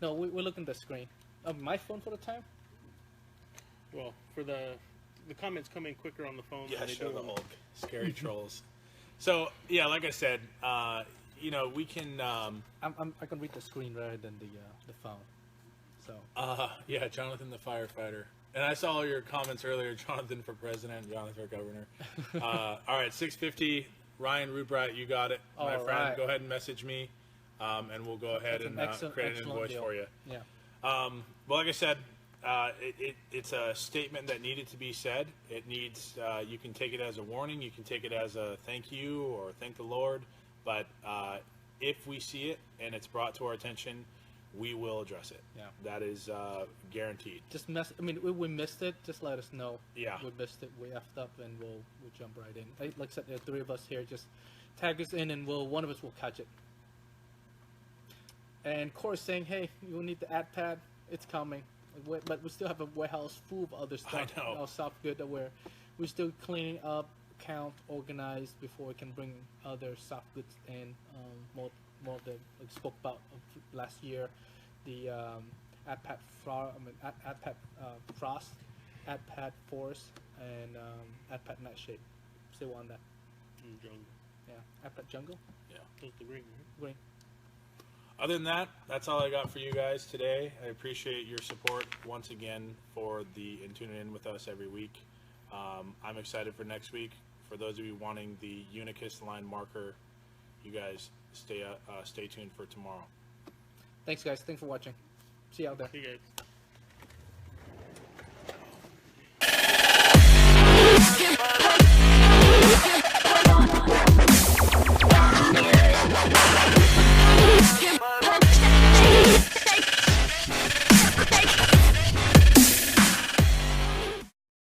No, we're looking at the screen. My phone for the time? well, for the comments come in quicker on the phone Yeah, than they show do the on Hulk. Scary trolls. So, yeah, like I said, you know, we can, I can read the screen rather than the phone. So yeah, Jonathan the firefighter. And I saw all your comments earlier, Jonathan for president, Jonathan for governor. All right, 650, Ryan Rubright, you got it, my All friend. right. Go ahead and message me, and we'll go ahead That's and an excellent- create an excellent invoice deal. for you. yeah. Well, like I said, it's a statement that needed to be said. It needs, you can take it as a warning, you can take it as a thank you or thank the Lord, but if we see it and it's brought to our attention, we will address it. Yeah. That is guaranteed. Just we missed it. Just let us know. Yeah. We missed it. We effed up, and we'll jump right in. Like I said, there are three of us here. Just tag us in, and one of us will catch it. And Corey's saying, "Hey, you need the ad pad. It's coming." But we still have a warehouse full of other stuff. I know. Our soft good that we're still cleaning up, count, organized before we can bring other soft goods in. More that like spoke about last year, the AdPad Frost, AdPad Force, and AdPad Nightshade. Still on that. jungle. Yeah, AdPad Jungle. Yeah. That's the green, right? Green. Other than that, that's all I got for you guys today. I appreciate your support once again and tuning in with us every week. I'm excited for next week. For those of you wanting the Unicus line marker, you guys stay tuned for tomorrow. Thanks, guys. Thanks for watching. See you out there. See you guys.